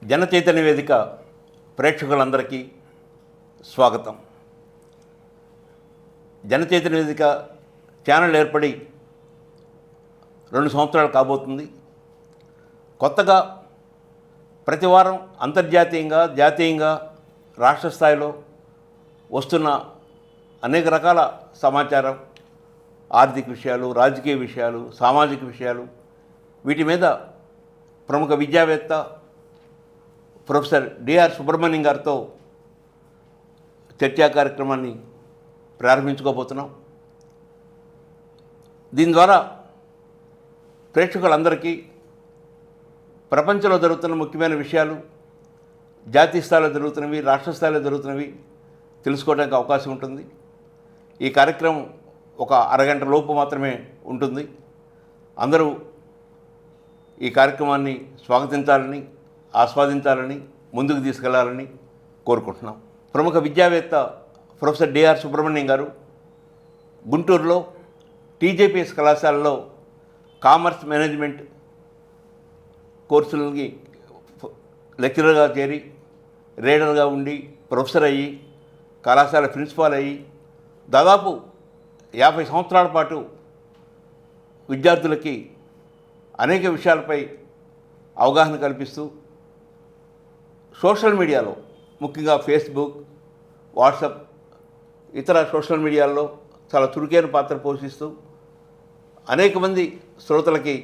జనచైతన్య వేదిక ప్రేక్షకులందరికీ స్వాగతం. జనచైతన్య వేదిక ఛానల్ ఏర్పడి 2 సంవత్సరాలు కాబోతుంది. కొత్తగా ప్రతి వారం అంతర్జాతీయంగా, జాతీయంగా, రాష్ట్ర స్థాయిలో వస్తున్న అనేక రకాల సమాచారం, ఆర్థిక విషయాలు, రాజకీయ విషయాలు, సామాజిక విషయాలు, వీటి మీద ప్రముఖ విద్యావేత్త ప్రొఫెసర్ డిఆర్ సుబ్రహ్మణ్యం గారితో చర్చా కార్యక్రమాన్ని ప్రారంభించుకోబోతున్నాం. దీని ద్వారా ప్రేక్షకులందరికీ ప్రపంచంలో జరుగుతున్న ముఖ్యమైన విషయాలు, జాతీయ స్థాయిలో జరుగుతున్నవి, రాష్ట్ర స్థాయిలో జరుగుతున్నవి తెలుసుకోవడానికి అవకాశం ఉంటుంది. ఈ కార్యక్రమం ఒక అరగంట లోపు మాత్రమే ఉంటుంది. అందరూ ఈ కార్యక్రమాన్ని స్వాగతించాలని, ఆస్వాదించాలని, ముందుకు తీసుకెళ్లాలని కోరుకుంటున్నాం. ప్రముఖ విద్యావేత్త ప్రొఫెసర్ డిఆర్ సుబ్రహ్మణ్యం గారు గుంటూరులో టీజేపీఎస్ కళాశాలలో కామర్స్ మేనేజ్మెంట్ కోర్సులకి లెక్చరర్గా చేరి, రీడర్గా ఉండి, ప్రొఫెసర్ అయ్యి, కళాశాల ప్రిన్సిపాల్ అయ్యి, దాదాపు 50 సంవత్సరాల పాటు విద్యార్థులకి అనేక విషయాలపై అవగాహన కల్పిస్తూ సోషల్ మీడియాలో, ముఖ్యంగా ఫేస్బుక్, వాట్సాప్, ఇతర సోషల్ మీడియాల్లో చాలా చురుకైన పాత్ర పోషిస్తూ అనేక మంది శ్రోతలకి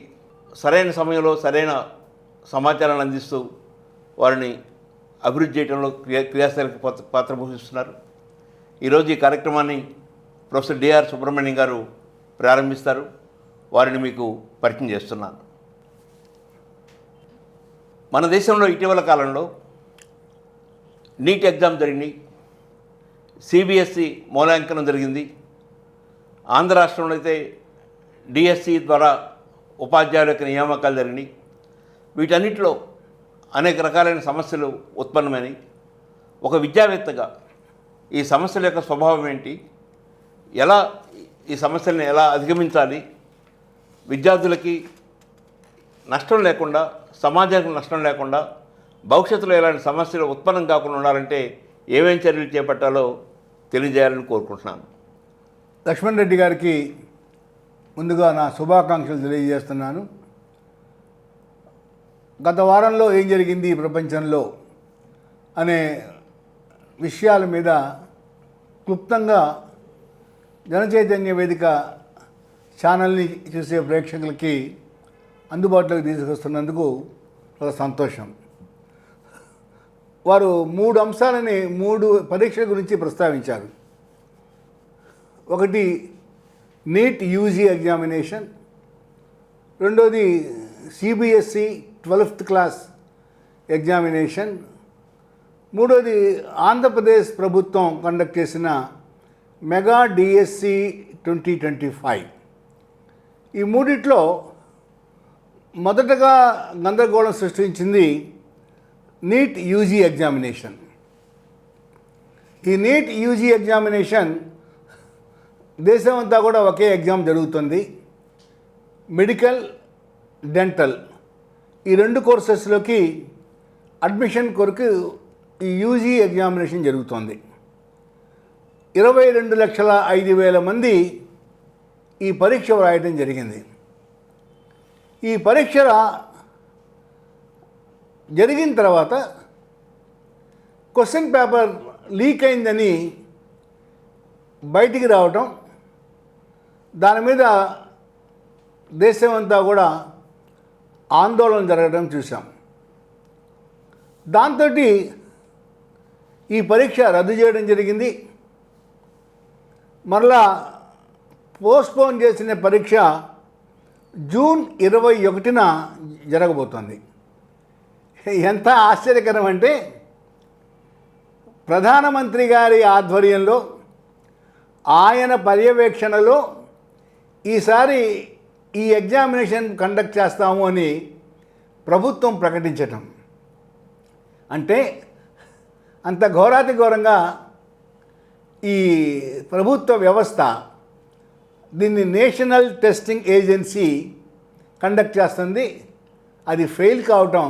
సరైన సమయంలో సరైన సమాచారాన్ని అందిస్తూ వారిని అభివృద్ధి చేయడంలో క్రియాశీలక పాత్ర పోషిస్తున్నారు. ఈరోజు ఈ కార్యక్రమాన్ని ప్రొఫెసర్ డిఆర్ సుబ్రహ్మణ్యం గారు ప్రారంభిస్తారు. వారిని మీకు పరిచయం చేస్తున్నాను. మన దేశంలో ఇటీవల కాలంలో నీట్ ఎగ్జామ్ జరిగింది, సిబిఎస్ఈ మూల్యాంకనం జరిగింది. ఆంధ్ర రాష్ట్రంలో అయితే డిఎస్సి ద్వారా ఉపాధ్యాయుల యొక్క నియామకాలు జరిగినాయి. వీటన్నిటిలో అనేక రకాలైన సమస్యలు ఉత్పన్నమైనవి. ఒక విద్యావేత్తగా ఈ సమస్యల యొక్క స్వభావం ఏంటి, ఎలా ఈ సమస్యలను ఎలా అధిగమించాలి, విద్యార్థులకి నష్టం లేకుండా, సమాజానికి నష్టం లేకుండా, భవిష్యత్తులో ఎలాంటి సమస్యలు ఉత్పన్నం కాకుండా ఉండాలంటే ఏమేం చర్యలు చేపట్టాలో తెలియజేయాలని కోరుకుంటున్నాను. లక్ష్మణ్ రెడ్డి గారికి ముందుగా నా శుభాకాంక్షలు తెలియజేస్తున్నాను. గత వారంలో ఏం జరిగింది ఈ ప్రపంచంలో అనే విషయాల మీద క్లుప్తంగా జనచైతన్య వేదిక ఛానల్ని చూసే ప్రేక్షకులకి అందుబాటులోకి తీసుకొస్తున్నందుకు చాలా సంతోషం. వారు 3 అంశాలని 3 పరీక్షల గురించి ప్రస్తావించారు. ఒకటి నీట్ యూజీ ఎగ్జామినేషన్, రెండోది సిబిఎస్ఈ 12th క్లాస్ ఎగ్జామినేషన్, మూడోది ఆంధ్రప్రదేశ్ ప్రభుత్వం కండక్ట్ చేసిన మెగా డిఎస్సి 2025. ఈ మూడిట్లో మొదటగా గందరగోళం సృష్టించింది నీట్ యూజీ ఎగ్జామినేషన్. ఈ నీట్ యూజీ ఎగ్జామినేషన్ దేశం అంతా కూడా ఒకే ఎగ్జామ్ జరుగుతుంది. మెడికల్, డెంటల్ ఈ 2 కోర్సెస్లోకి అడ్మిషన్ కొరకు ఈ యూజీ ఎగ్జామినేషన్ జరుగుతోంది. 22,05,000 మంది ఈ పరీక్ష వ్రాయడం జరిగింది. ఈ పరీక్ష జరిగిన తర్వాత క్వశ్చన్ పేపర్ లీక్ అయిందని బయటికి రావటం, దాని మీద దేశమంతా కూడా ఆందోళన జరగడం చూసాం. దాంతో ఈ పరీక్ష రద్దు చేయడం జరిగింది. మరలా పోస్ట్పోన్ చేసిన పరీక్ష జూన్ 21న జరగబోతోంది. ఎంత ఆశ్చర్యకరం అంటే, ప్రధానమంత్రి గారి ఆధ్వర్యంలో, ఆయన పర్యవేక్షణలో ఈసారి ఈ ఎగ్జామినేషన్ కండక్ట్ చేస్తాము అని ప్రభుత్వం ప్రకటించటం అంటే అంత ఘోరాతి ఘోరంగా ఈ ప్రభుత్వ వ్యవస్థ దీన్ని నేషనల్ టెస్టింగ్ ఏజెన్సీ కండక్ట్ చేస్తుంది. అది ఫెయిల్ కావటం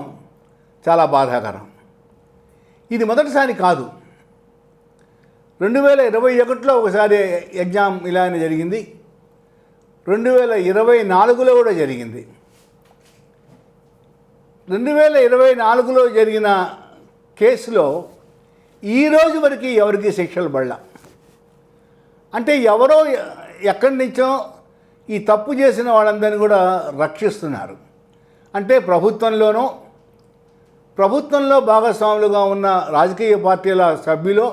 చాలా బాధాకరం. ఇది మొదటిసారి కాదు. 2021లో ఒకసారి ఎగ్జామ్ ఇలానే జరిగింది. 2024లో కూడా జరిగింది. 2024లో జరిగిన కేసులో ఈరోజు వరకు ఎవరికి శిక్షలు పడలా. అంటే ఎవరో ఎక్కడి నుంచో ఈ తప్పు చేసిన వాళ్ళందరినీ కూడా రక్షిస్తున్నారు. అంటే ప్రభుత్వంలో భాగస్వాములుగా ఉన్న రాజకీయ పార్టీల సభ్యులు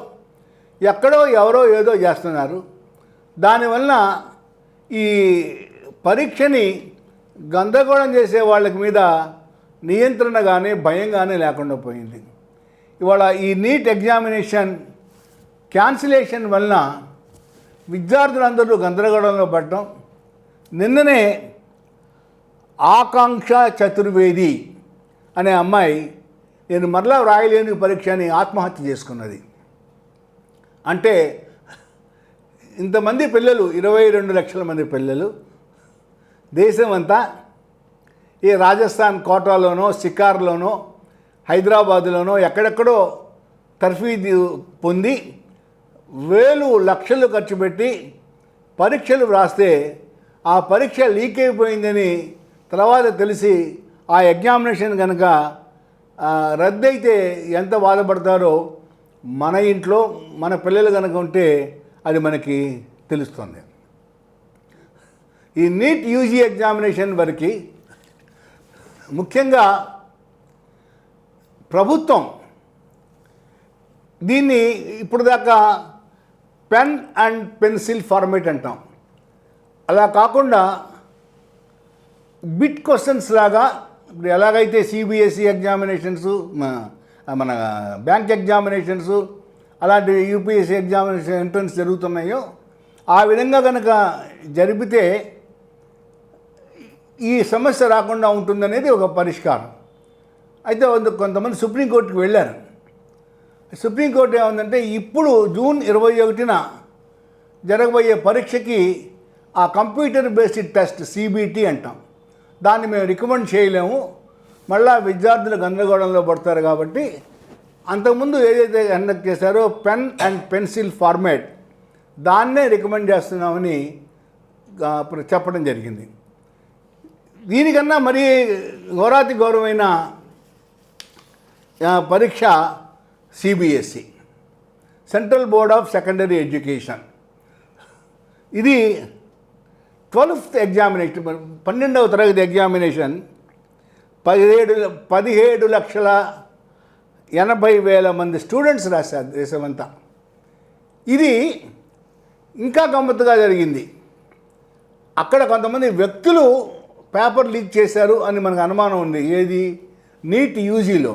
ఎక్కడో ఎవరో ఏదో చేస్తున్నారు. దానివల్ల ఈ పరీక్షని గందరగోళం చేసే వాళ్ళ మీద నియంత్రణ కానీ భయం కానీ లేకుండా పోయింది. ఇవాళ ఈ నీట్ ఎగ్జామినేషన్ క్యాన్సిలేషన్ వలన విద్యార్థులందరూ గందరగోళంలో పడటం. నిన్ననే ఆకాంక్ష చతుర్వేది అనే అమ్మాయి నేను మరలా రాయలేని పరీక్ష అని ఆత్మహత్య చేసుకున్నది. అంటే ఇంతమంది పిల్లలు, 22 లక్షల మంది పిల్లలు దేశమంతా ఏ రాజస్థాన్ కోటాలోనో, షికార్లోనో, హైదరాబాదులోనో ఎక్కడెక్కడో తర్ఫీదు పొంది వేలు లక్షలు ఖర్చు పెట్టి పరీక్షలు వ్రాస్తే ఆ పరీక్ష లీక్ అయిపోయిందని తర్వాత తెలిసి ఆ ఎగ్జామినేషన్ కనుక రద్దయితే ఎంత బాధపడతారో మన ఇంట్లో మన పిల్లలు కనుక ఉంటే అది మనకి తెలుస్తుంది. ఈ నీట్ యూజీ ఎగ్జామినేషన్ వరకు ముఖ్యంగా ప్రభుత్వం దీన్ని ఇప్పుడు దాకా పెన్ అండ్ పెన్సిల్ ఫార్మేట్ అంటాం. అలా కాకుండా బిట్ క్వశ్చన్స్ లాగా ఇప్పుడు ఎలాగైతే సిబిఎస్ఈ ఎగ్జామినేషన్స్, మన బ్యాంక్ ఎగ్జామినేషన్స్, అలాంటి యూపీఎస్సీ ఎగ్జామినేషన్ ఎంట్రన్స్ జరుగుతున్నాయో ఆ విధంగా కనుక జరిపితే ఈ సమస్య రాకుండా ఉంటుందనేది ఒక పరిష్కారం. అయితే కొంతమంది సుప్రీంకోర్టుకి వెళ్ళారు. సుప్రీంకోర్టు ఏముందంటే ఇప్పుడు జూన్ 21న జరగబోయే పరీక్షకి ఆ కంప్యూటర్ బేస్డ్ టెస్ట్ సిబిటి అంటాం, దాన్ని మేము రికమెండ్ చేయలేము, మళ్ళా విద్యార్థులు గందరగోళంలో పడతారు కాబట్టి అంతకుముందు ఏదైతే కండక్ట్ చేశారో పెన్ అండ్ పెన్సిల్ ఫార్మాట్ దాన్నే రికమెండ్ చేస్తున్నామని చెప్పడం జరిగింది. దీనికన్నా మరీ ఘోరాతి ఘోరమైన పరీక్ష CBSE, central board of secondary education. ఇది 12th ఎగ్జామినేషన్, 12వ తరగతి ఎగ్జామినేషన్ 17,80,000 మంది స్టూడెంట్స్ రాశారు దేశమంతా. ఇది ఇంకా గమ్మత్తుగా జరిగింది. అక్కడ కొంతమంది వ్యక్తులు పేపర్ లీక్ చేశారు అని మనకు అనుమానం ఉంది, ఏది నీట్ యూజీలో.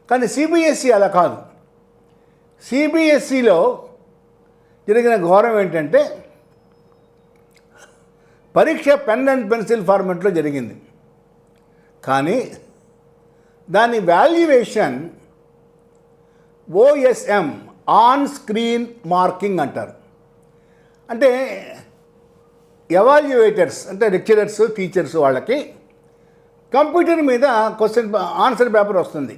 కానీ సిబిఎస్ఈ అలా కాదు. సిబిఎస్ఈలో జరిగిన ఘోరం ఏంటంటే పరీక్ష పెన్ అండ్ పెన్సిల్ ఫార్మాట్లో జరిగింది, కానీ దాని valuation OSM, on screen marking అంటారు. అంటే ఎవాల్యుయేటర్స్ అంటే లెక్చరర్స్, టీచర్స్ వాళ్ళకి కంప్యూటర్ మీద ఆన్సర్ పేపర్ వస్తుంది,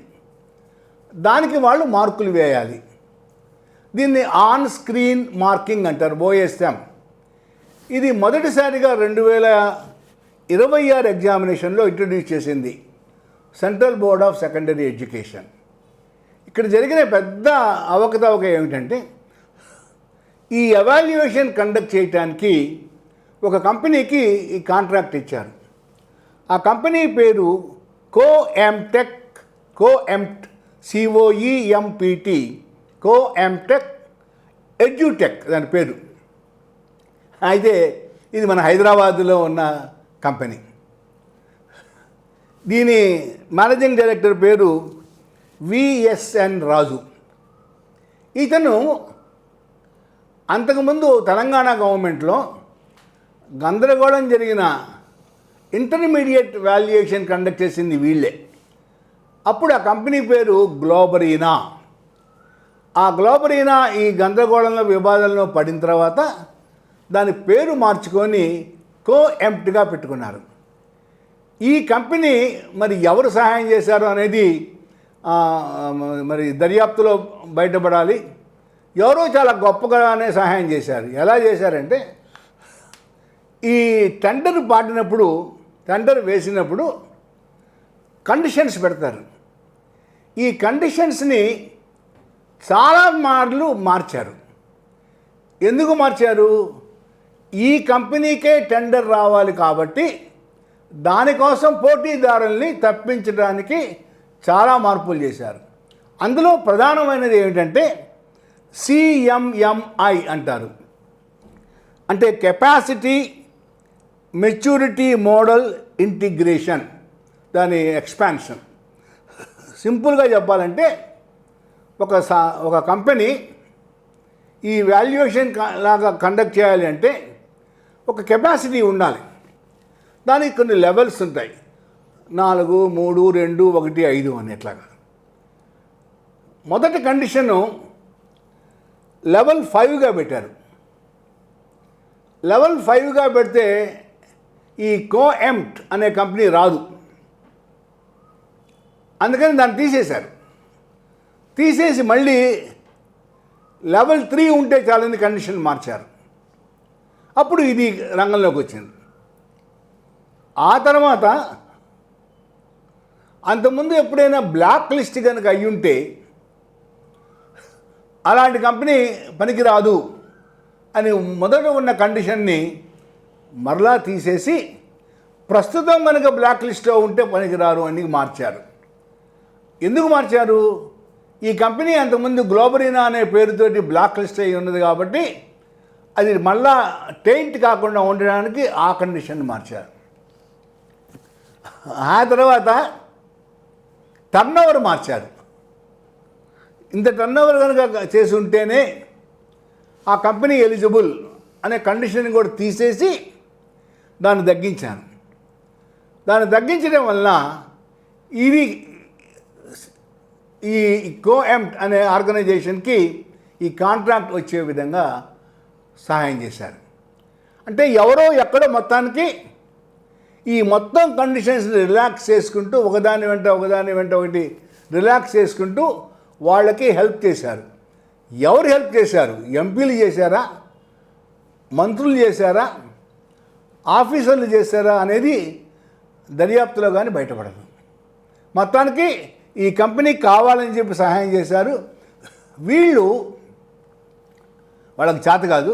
దానికి వాళ్ళు మార్కులు వేయాలి. దీన్ని ఆన్ స్క్రీన్ మార్కింగ్ అంటారు, ఓఎస్ఎం. ఇది మొదటిసారిగా 2026 ఎగ్జామినేషన్లో ఇంట్రడ్యూస్ చేసింది central board of secondary education. ఇక్కడ జరిగిన పెద్ద అవకతవక ఏమిటంటే ఈ ఎవాల్యుయేషన్ కండక్ట్ చేయడానికి ఒక కంపెనీకి ఈ కాంట్రాక్ట్ ఇచ్చారు. ఆ కంపెనీ పేరు కోఎంటెక్, COEMPT, కోఎంటెక్ ఎడ్యుటెక్ దాని పేరు. అయితే ఇది మన హైదరాబాదులో ఉన్న కంపెనీ. దీని మేనేజింగ్ డైరెక్టర్ పేరు విఎస్ఎన్ రాజు. ఇతను అంతకుముందు తెలంగాణ గవర్నమెంట్లో గందరగోళం జరిగిన ఇంటర్మీడియట్ వాల్యుయేషన్ కండక్ట్ చేసింది వీళ్ళే. అప్పుడు ఆ కంపెనీ పేరు గ్లోబరీనా. ఆ గ్లోబరీనా ఈ గందరగోళంలో వివాదంలో పడిన తర్వాత దాని పేరు మార్చుకొని కోఎంప్ట్గా పెట్టుకున్నారు. ఈ కంపెనీ మరి ఎవరు సహాయం చేశారు అనేది మరి దర్యాప్తులో బయటపడాలి. ఎవరో చాలా గొప్పగానే సహాయం చేశారు. ఎలా చేశారంటే, ఈ టెండర్ పాడినప్పుడు, టెండర్ వేసినప్పుడు కండిషన్స్ పెడతారు. ఈ కండిషన్స్ని చాలా మార్లు మార్చారు. ఎందుకు మార్చారు? ఈ కంపెనీకే టెండర్ రావాలి కాబట్టి దానికోసం పోటీదారుల్ని తప్పించడానికి చాలా మార్పులు చేశారు. అందులో ప్రధానమైనది ఏమిటంటే CMMI అంటారు. అంటే కెపాసిటీ మెచ్యూరిటీ మోడల్ ఇంటిగ్రేషన్, దాని ఎక్స్పాన్షన్. సింపుల్గా చెప్పాలంటే ఒక కంపెనీ ఈ వాల్యుయేషన్ లాగా కండక్ట్ చేయాలి అంటే ఒక కెపాసిటీ ఉండాలి. దానికి కొన్ని లెవెల్స్ ఉంటాయి, 4, 3, 2, 1, 5 అని. ఎట్లాగా మొదటి కండిషను లెవెల్ 5గా పెట్టారు. లెవెల్ 5గా పెడితే ఈ కోఎంట్ అనే కంపెనీ రాదు. అందుకని దాన్ని తీసేశారు. తీసేసి మళ్ళీ లెవెల్ 3 ఉంటే చాలని కండిషన్ మార్చారు. అప్పుడు ఇది రంగంలోకి వచ్చింది. ఆ తర్వాత అంతకుముందు ఎప్పుడైనా బ్లాక్ లిస్ట్ కనుక అయ్యుంటే అలాంటి కంపెనీ పనికిరాదు అని మొదట ఉన్న కండిషన్ని మరలా తీసేసి ప్రస్తుతం కనుక బ్లాక్ లిస్ట్లో ఉంటే పనికిరారు అని మార్చారు. ఎందుకు మార్చారు? ఈ కంపెనీ అంతకుముందు గ్లోబరీనా అనే పేరుతోటి బ్లాక్ లిస్ట్ అయి ఉన్నది కాబట్టి అది మళ్ళా టెయింట్ కాకుండా ఉండడానికి ఆ కండిషన్ మార్చారు. ఆ తర్వాత టర్నోవర్ మార్చారు. ఇంత టర్నోవర్ కనుక చేసి ఉంటేనే ఆ కంపెనీ ఎలిజిబుల్ అనే కండిషన్ కూడా తీసేసి దాన్ని తగ్గించాను. దాన్ని తగ్గించడం వల్ల ఇది ఈ కోఎంట్ అనే ఆర్గనైజేషన్కి ఈ కాంట్రాక్ట్ వచ్చే విధంగా సహాయం చేశారు. అంటే ఎవరో ఎక్కడో మొత్తానికి ఈ మొత్తం కండిషన్స్ రిలాక్స్ చేసుకుంటూ ఒకదాని వెంట ఒకటి రిలాక్స్ చేసుకుంటూ వాళ్ళకి హెల్ప్ చేశారు. ఎవరు హెల్ప్ చేశారు? ఎంపీలు చేశారా, మంత్రులు చేశారా, ఆఫీసర్లు చేశారా అనేది దర్యాప్తులో కానీ బయటపడదు. మొత్తానికి ఈ కంపెనీకి కావాలని చెప్పి సహాయం చేశారు. వాళ్ళకి చేత కాదు,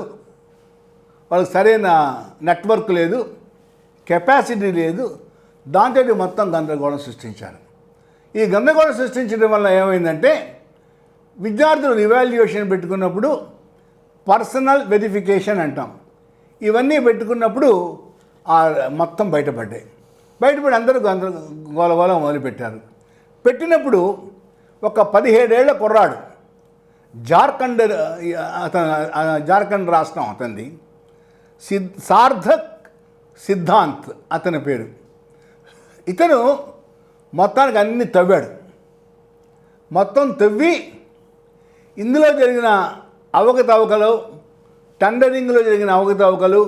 వాళ్ళకి సరైన నెట్వర్క్ లేదు, కెపాసిటీ లేదు. దాంతో మొత్తం గందరగోళం సృష్టించారు. ఈ గందరగోళం సృష్టించడం వల్ల ఏమైందంటే విద్యార్థులు ఇవాల్యుయేషన్ పెట్టుకున్నప్పుడు పర్సనల్ వెరిఫికేషన్ అంటాం, ఇవన్నీ పెట్టుకున్నప్పుడు మొత్తం బయటపడి అందరూ గోలగోళం మొదలుపెట్టారు. పెట్టినప్పుడు ఒక 17 ఏళ్ల కుర్రాడు, జార్ఖండ్ రాష్ట్రం అతనిది, సార్థక్ సిద్ధాంత్ అతని పేరు. ఇతను మొత్తానికి అన్ని తవ్వాడు. మొత్తం తవ్వి ఇందులో జరిగిన అవకతవకలు, టెండరింగ్లో జరిగిన అవకతవకలు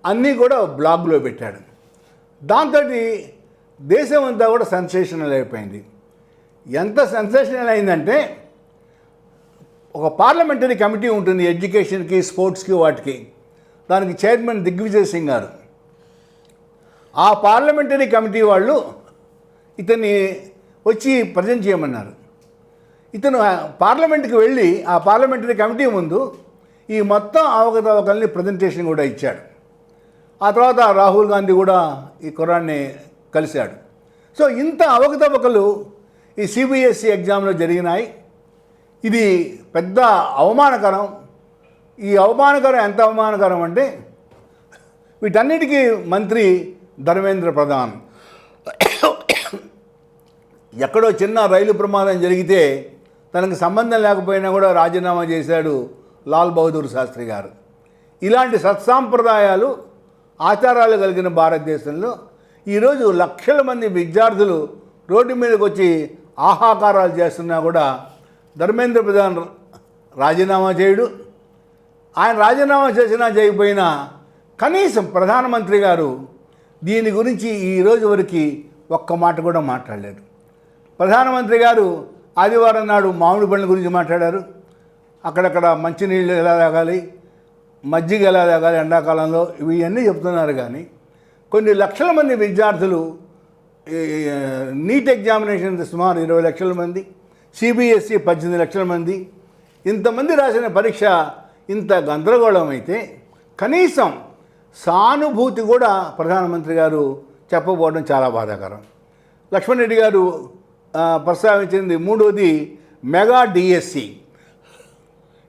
అన్నీ కూడా బ్లాగ్లో పెట్టాడు. దాంతో దేశం అంతా కూడా సెన్సేషనల్ అయిపోయింది. ఎంత సెన్సేషనల్ అయిందంటే ఒక పార్లమెంటరీ కమిటీ ఉంటుంది ఎడ్యుకేషన్కి, స్పోర్ట్స్కి, వాటికి. దానికి చైర్మన్ దిగ్విజయ్ సింగ్ గారు. ఆ పార్లమెంటరీ కమిటీ వాళ్ళు ఇతన్ని వచ్చి ప్రజెంట్ చేయమన్నారు. ఇతను పార్లమెంట్కి వెళ్ళి ఆ పార్లమెంటరీ కమిటీ ముందు ఈ మొత్తం అవకతవకల్ని ప్రజెంటేషన్ కూడా ఇచ్చాడు. ఆ తర్వాత రాహుల్ గాంధీ కూడా ఈ కుర్రాన్ని కలిశాడు. సో ఇంత అవకతవకలు ఈ CBSE ఎగ్జామ్లో జరిగినాయి. ఇది పెద్ద అవమానకరం. ఈ అవమానకరం ఎంత అవమానకరం అంటే వీటన్నిటికీ మంత్రి ధర్మేంద్ర ప్రధాన్ ఎక్కడో చిన్న రైలు ప్రమాదం జరిగితే తనకు సంబంధం లేకపోయినా కూడా రాజీనామా చేశాడు లాల్ బహదూర్ శాస్త్రి గారు. ఇలాంటి సత్సాంప్రదాయాలు, ఆచారాలు కలిగిన భారతదేశంలో ఈరోజు లక్షల మంది విద్యార్థులు రోడ్డు మీదకి వచ్చి ఆహాకారాలు చేస్తున్నా కూడా ధర్మేంద్ర ప్రధాన్ రాజీనామా చేయడు. ఆయన రాజీనామా చేసినా చేయకపోయినా కనీసం ప్రధానమంత్రి గారు దీని గురించి ఈరోజు వరకు ఒక్క మాట కూడా మాట్లాడలేదు. ప్రధానమంత్రి గారు ఆదివారం నాడు మామిడి పండ్ల గురించి మాట్లాడారు. అక్కడక్కడ మంచినీళ్ళు ఎలా తాగాలి, మజ్జిగ ఎలా తాగాలి ఎండాకాలంలో, ఇవన్నీ చెప్తున్నారు. కానీ కొన్ని లక్షల మంది విద్యార్థులు నీట్ ఎగ్జామినేషన్ సుమారు 20 లక్షల మంది, సిబిఎస్ఈ 18 లక్షల మంది, ఇంతమంది రాసిన పరీక్ష ఇంత గందరగోళం అయితే కనీసం సానుభూతి కూడా ప్రధానమంత్రి గారు చెప్పబోవడం చాలా బాధాకరం. లక్ష్మణ్ రెడ్డి గారు ప్రస్తావించింది మూడోది మెగా డిఎస్సి.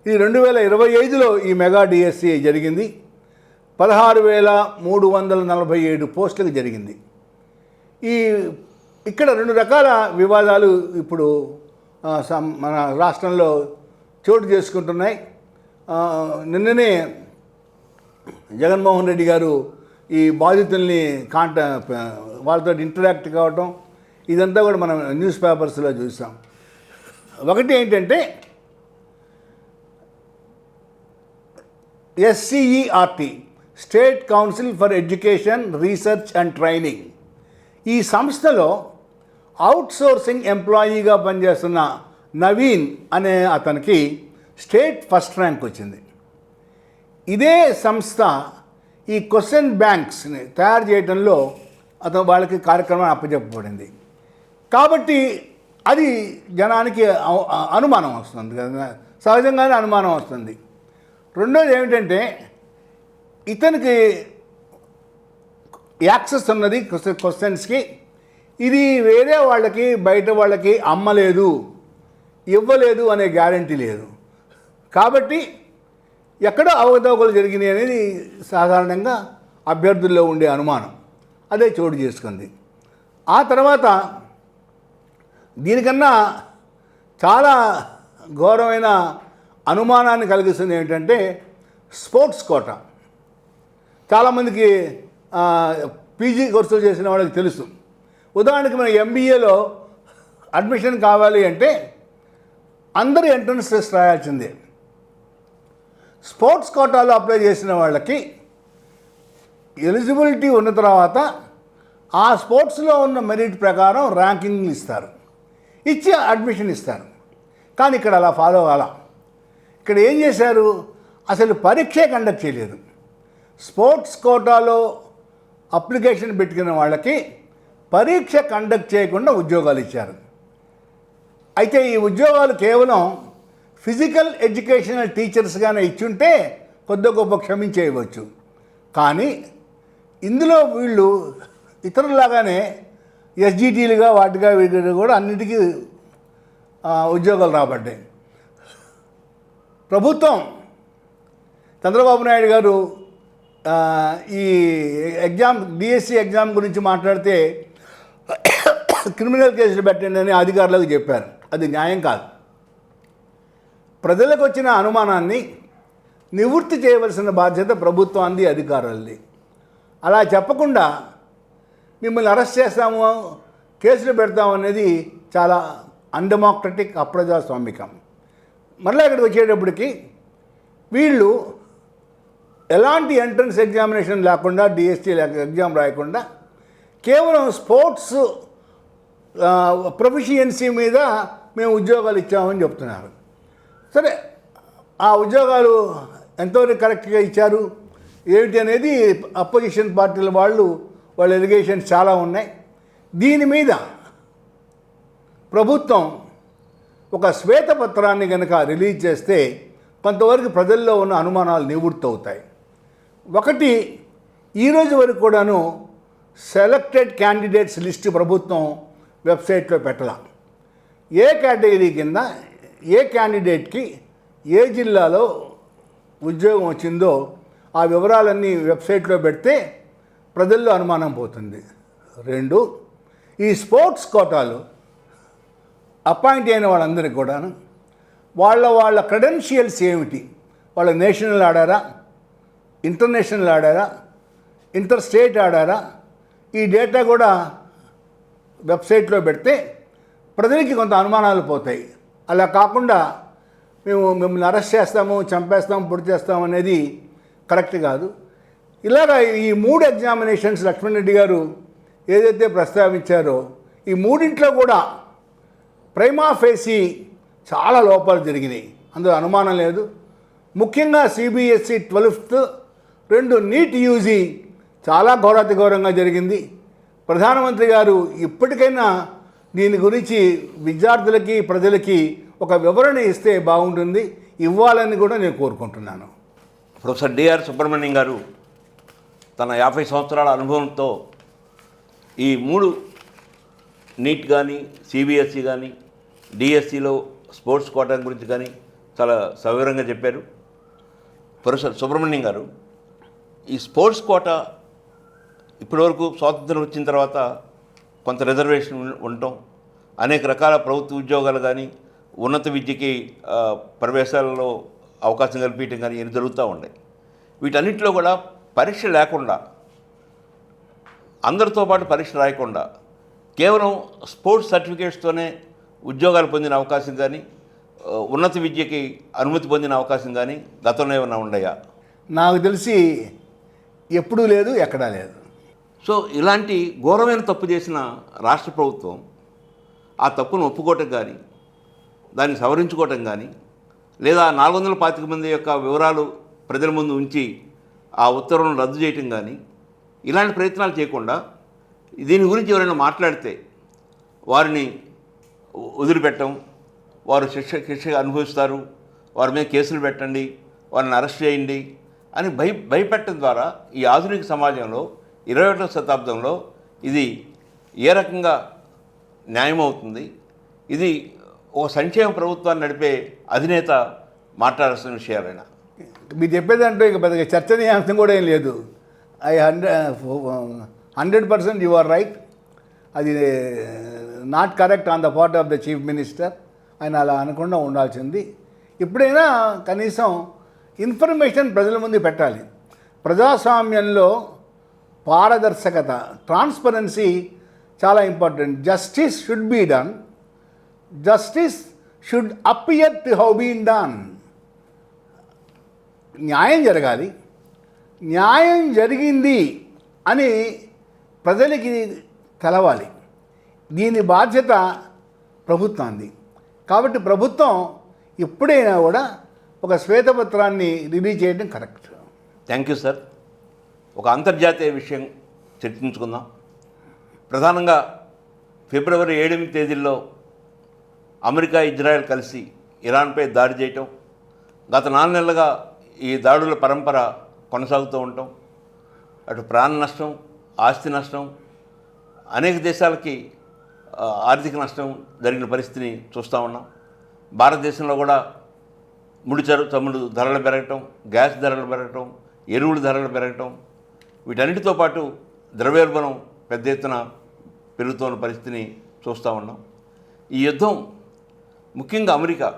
ఇది 2025లో ఈ మెగా డిఎస్సి జరిగింది. 16,347 పోస్టులకు జరిగింది. ఇక్కడ 2 రకాల వివాదాలు ఇప్పుడు మన రాష్ట్రంలో చోటు చేసుకుంటున్నాయి. నిన్ననే జగన్మోహన్ రెడ్డి గారు ఈ బాధితుల్ని వాళ్ళతో ఇంటరాక్ట్ కావటం ఇదంతా కూడా మనం న్యూస్ పేపర్స్లో చూసాం. ఒకటి ఏంటంటే SCERT, state council for education research and training, ఈ సంస్థలో అవుట్సోర్సింగ్ ఎంప్లాయీగా పనిచేస్తున్న నవీన్ అనే అతనికి స్టేట్ ఫస్ట్ ర్యాంక్ వచ్చింది. ఇదే సంస్థ ఈ క్వశ్చన్ బ్యాంక్స్ని తయారు చేయడంలో వాళ్ళకి కార్యక్రమం అప్పచెప్పబడింది. కాబట్టి అది జనానికి అనుమానం వస్తుంది కదా, సహజంగానే అనుమానం వస్తుంది. రెండోది ఏమిటంటే ఇతనికి యాక్సెస్ ఉన్నది క్వశ్చన్స్కి, ఇది వేరే వాళ్ళకి బయట వాళ్ళకి అమ్మలేదు, ఇవ్వలేదు అనే గ్యారంటీ లేదు. కాబట్టి ఎక్కడో అవకతవకలు జరిగినాయి అనేది సాధారణంగా అభ్యర్థుల్లో ఉండే అనుమానం, అదే చోటు చేసుకుంది. ఆ తర్వాత దీనికన్నా చాలా ఘోరమైన అనుమానాన్ని కలిగిస్తుంది ఏమిటంటే స్పోర్ట్స్ కోటా. చాలామందికి పీజీ కోర్సులు చేసిన వాళ్ళకి తెలుసు. ఉదాహరణకి మన ఎంబీఏలో అడ్మిషన్ కావాలి అంటే అందరూ ఎంట్రన్స్ టెస్ట్ రాయాల్సిందే. స్పోర్ట్స్ కోటాలో అప్లై చేసిన వాళ్ళకి ఎలిజిబిలిటీ ఉన్న తర్వాత ఆ స్పోర్ట్స్లో ఉన్న మెరిట్ ప్రకారం ర్యాంకింగ్లు ఇస్తారు, ఇచ్చి అడ్మిషన్ ఇస్తారు. కానీ ఇక్కడ అలా ఫాలో అవ్వాలా. ఇక్కడ ఏం చేశారు, అసలు పరీక్షే కండక్ట్ చేయలేదు. స్పోర్ట్స్ కోటాలో అప్లికేషన్ పెట్టుకున్న వాళ్ళకి పరీక్ష కండక్ట్ చేయకుండా ఉద్యోగాలు ఇచ్చారు. అయితే ఈ ఉద్యోగాలు కేవలం ఫిజికల్ ఎడ్యుకేషనల్ టీచర్స్గానే ఇచ్చుంటే కొద్ది గొప్ప క్షమించేయవచ్చు. కానీ ఇందులో వీళ్ళు ఇతరులాగానే ఎస్జిటీలుగా వాటిగా వీటిగా కూడా అన్నిటికీ ఉద్యోగాలు రాబడ్డాయి. ప్రభుత్వం చంద్రబాబు నాయుడు గారు ఈ డిఎస్సి ఎగ్జామ్ గురించి మాట్లాడితే క్రిమినల్ కేసులు పెట్టండి అని అధికారులకు చెప్పారు. అది న్యాయం కాదు. ప్రజలకు వచ్చిన అనుమానాన్ని నివృత్తి చేయవలసిన బాధ్యత ప్రభుత్వానికి, అధికారులది. అలా చెప్పకుండా మిమ్మల్ని అరెస్ట్ చేస్తాము, కేసులు పెడతాము అనేది చాలా అన్డెమోక్రటిక్, అప్రజాస్వామికం. మళ్ళీ ఇక్కడికి వచ్చేటప్పటికి వీళ్ళు ఎలాంటి ఎంట్రన్స్ ఎగ్జామినేషన్ లేకుండా, డిఎస్సి ఎగ్జామ్ రాయకుండా కేవలం స్పోర్ట్స్ ప్రొఫిషియన్సీ మీద మేము ఉద్యోగాలు ఇచ్చామని చెప్తున్నారు. సరే, ఆ ఉద్యోగాలు ఎంతవరకు కరెక్ట్గా ఇచ్చారు ఏమిటి అనేది అపోజిషన్ పార్టీల వాళ్ళ ఎలిగేషన్స్ చాలా ఉన్నాయి. దీని మీద ప్రభుత్వం ఒక శ్వేతపత్రాన్ని కనుక రిలీజ్ చేస్తే కొంతవరకు ప్రజల్లో ఉన్న అనుమానాలు నివృత్తి అవుతాయి. ఒకటి, ఈరోజు వరకు కూడాను సెలెక్టెడ్ క్యాండిడేట్స్ లిస్టు ప్రభుత్వం వెబ్సైట్లో పెట్టాల. ఏ కేటగిరీ కింద ఏ క్యాండిడేట్కి ఏ జిల్లాలో ఉద్యోగం వచ్చిందో ఆ వివరాలన్నీ వెబ్సైట్లో పెడితే ప్రజల్లో అనుమానం పోతుంది. 2, ఈ స్పోర్ట్స్ కోటాలు అపాయింట్ అయిన వాళ్ళందరికీ కూడాను వాళ్ళ క్రెడెన్షియల్స్ ఏమిటి, వాళ్ళ నేషనల్ ఆడారా, ఇంటర్నేషనల్ ఆడారా, ఇంటర్ స్టేట్ ఆడారా, ఈ డేటా కూడా వెబ్సైట్లో పెడితే ప్రజలకి కొంత అనుమానాలు పోతాయి. అలా కాకుండా మేము మిమ్మల్ని అరెస్ట్ చేస్తాము, చంపేస్తాము, పొడి చేస్తాము అనేది కరెక్ట్ కాదు. ఇలాగా ఈ 3 ఎగ్జామినేషన్స్ లక్ష్మణ్ రెడ్డి గారు ఏదైతే ప్రస్తావించారో ఈ మూడింట్లో కూడా ప్రైమా ఫేసి చాలా లోపాలు జరిగినాయి, అందులో అనుమానం లేదు. ముఖ్యంగా సిబిఎస్ఈ 12th, 2 నీట్ యూజీ చాలా ఘోరాతిఘోరంగా జరిగింది. ప్రధానమంత్రి గారు ఇప్పటికైనా దీని గురించి విద్యార్థులకి ప్రజలకి ఒక వివరణ ఇస్తే బాగుంటుంది, ఇవ్వాలని కూడా నేను కోరుకుంటున్నాను. ప్రొఫెసర్ డిఆర్ సుబ్రహ్మణ్యం గారు తన 50 సంవత్సరాల అనుభవంతో ఈ 3 నీట్ కానీ, సిబిఎస్ఈ కానీ, డిఎస్సిలో స్పోర్ట్స్ కోటా గురించి కానీ చాలా సవివరంగా చెప్పారు. ప్రొఫెసర్ సుబ్రహ్మణ్యం గారు, ఈ స్పోర్ట్స్ కోటా ఇప్పటివరకు స్వాతంత్రం వచ్చిన తర్వాత కొంత రిజర్వేషన్ ఉండటం, అనేక రకాల ప్రభుత్వ ఉద్యోగాలు కానీ, ఉన్నత విద్యకి ప్రవేశాలలో అవకాశం కల్పించడం కానీ ఇవి జరుగుతూ ఉన్నాయి. వీటన్నిటిలో కూడా పరీక్ష లేకుండా, అందరితో పాటు పరీక్ష రాయకుండా కేవలం స్పోర్ట్స్ సర్టిఫికేట్స్తోనే ఉద్యోగాలు పొందిన అవకాశం కానీ, ఉన్నత విద్యకి అనుమతి పొందిన అవకాశం కానీ గతంలో ఏమైనా ఉన్నాయా? నాకు తెలిసి ఎప్పుడూ లేదు, ఎక్కడా లేదు. సో ఇలాంటి ఘోరమైన తప్పు చేసిన రాష్ట్ర ప్రభుత్వం ఆ తప్పును ఒప్పుకోవటం కానీ, దాన్ని సవరించుకోవటం కానీ, లేదా 425 మంది యొక్క వివరాలు ప్రజల ముందు ఉంచి ఆ ఉత్తర్వులను రద్దు చేయటం కానీ, ఇలాంటి ప్రయత్నాలు చేయకుండా దీని గురించి ఎవరైనా మాట్లాడితే వారిని వదిలిపెట్టడం, వారు శిక్ష అనుభవిస్తారు, వారి మీద కేసులు పెట్టండి, వారిని అరెస్ట్ చేయండి అని భయపెట్టడం ద్వారా ఈ ఆధునిక సమాజంలో 21వ శతాబ్దంలో ఇది ఏ రకంగా న్యాయం అవుతుంది? ఇది ఒక సంక్షేమ ప్రభుత్వాన్ని నడిపే అధినేత మాట్లాడాల్సిన విషయాలైనా. మీరు చెప్పేదంటే ఇక పెద్దగా చర్చనీయాంశం కూడా ఏం లేదు. 100% యు ఆర్ రైట్. అది not correct on the part of the chief minister. ఆయన అలా అనకుండా ఉండాల్సింది. ఇప్పుడైనా కనీసం ఇన్ఫర్మేషన్ ప్రజల ముందు పెట్టాలి. ప్రజాస్వామ్యంలో పారదర్శకత, ట్రాన్స్పరెన్సీ చాలా important. Justice should be done, justice should appear to how been done. న్యాయం జరగాలి, న్యాయం జరిగింది అని ప్రజలకి తెలవాలి. దీని బాధ్యత ప్రభుత్వాన్ని. కాబట్టి ప్రభుత్వం ఎప్పుడైనా కూడా ఒక శ్వేతపత్రాన్ని రిలీజ్ చేయడం కరెక్ట్. Thank you sir. ఒక అంతర్జాతీయ విషయం చర్చించుకుందాం. ప్రధానంగా ఫిబ్రవరి 7 తేదీల్లో అమెరికా, ఇజ్రాయెల్ కలిసి ఇరాన్పై దాడి చేయటం, గత 4 నెలలుగా ఈ దాడుల పరంపర కొనసాగుతూ ఉండటం, అటు ప్రాణ నష్టం, ఆస్తి నష్టం, అనేక దేశాలకి ఆర్థిక నష్టం జరిగిన పరిస్థితిని చూస్తూ ఉన్నాం. భారతదేశంలో కూడా ముడి చమురు ధరలు పెరగటం, గ్యాస్ ధరలు పెరగటం, ఎరువుల ధరలు పెరగటం, వీటన్నిటితో పాటు ద్రవ్యోల్బణం పెద్ద ఎత్తున పెరుగుతున్న పరిస్థితిని చూస్తూ ఉన్నాం. ఈ యుద్ధం ముఖ్యంగా అమెరికా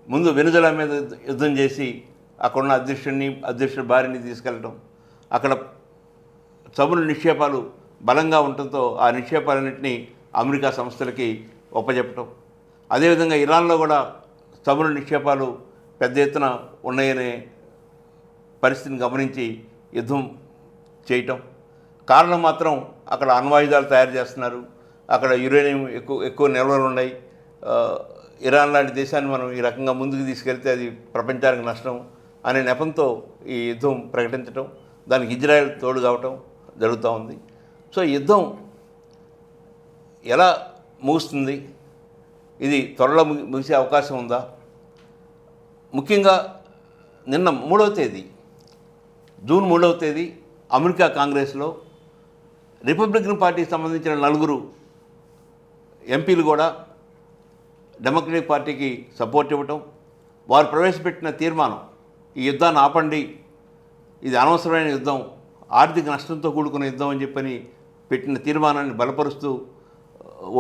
ముందు వెనుజులా మీద యుద్ధం చేసి అక్కడున్న అధ్యక్షుడి భార్యని తీసుకెళ్ళటం, అక్కడ చమురు నిక్షేపాలు బలంగా ఉండటంతో ఆ నిక్షేపాలన్నింటినీ అమెరికా సంస్థలకి ఒప్పజెప్పటం, అదేవిధంగా ఇరాన్లో కూడా చమురు నిక్షేపాలు పెద్ద ఎత్తున ఉన్నాయనే పరిస్థితిని గమనించి యుద్ధం చేయటం. కారణం మాత్రం అక్కడ అణ్వాయుధాలు తయారు చేస్తున్నారు, అక్కడ యురేనియం ఎక్కువ నిల్వలు ఉన్నాయి, ఇరాన్ లాంటి దేశాన్ని మనం ఈ రకంగా ముందుకు తీసుకెళ్తే అది ప్రపంచానికి నష్టం అనే నెపంతో ఈ యుద్ధం ప్రకటించడం, దానికి ఇజ్రాయెల్ తోడు కావటం జరుగుతూ ఉంది. సో ఈ యుద్ధం ఎలా ముగుస్తుంది? ఇది త్వరలో ముగిసే అవకాశం ఉందా? ముఖ్యంగా నిన్న 3వ తేదీ, జూన్ 3వ తేదీ అమెరికా కాంగ్రెస్లో రిపబ్లికన్ పార్టీకి సంబంధించిన 4 ఎంపీలు కూడా డెమోక్రటిక్ పార్టీకి సపోర్ట్ ఇవ్వటం, వారు ప్రవేశపెట్టిన తీర్మానం, ఈ యుద్ధాన్ని ఆపండి, ఇది అనవసరమైన యుద్ధం, ఆర్థిక నష్టంతో కూడుకున్న యుద్ధం అని చెప్పని పెట్టిన తీర్మానాన్ని బలపరుస్తూ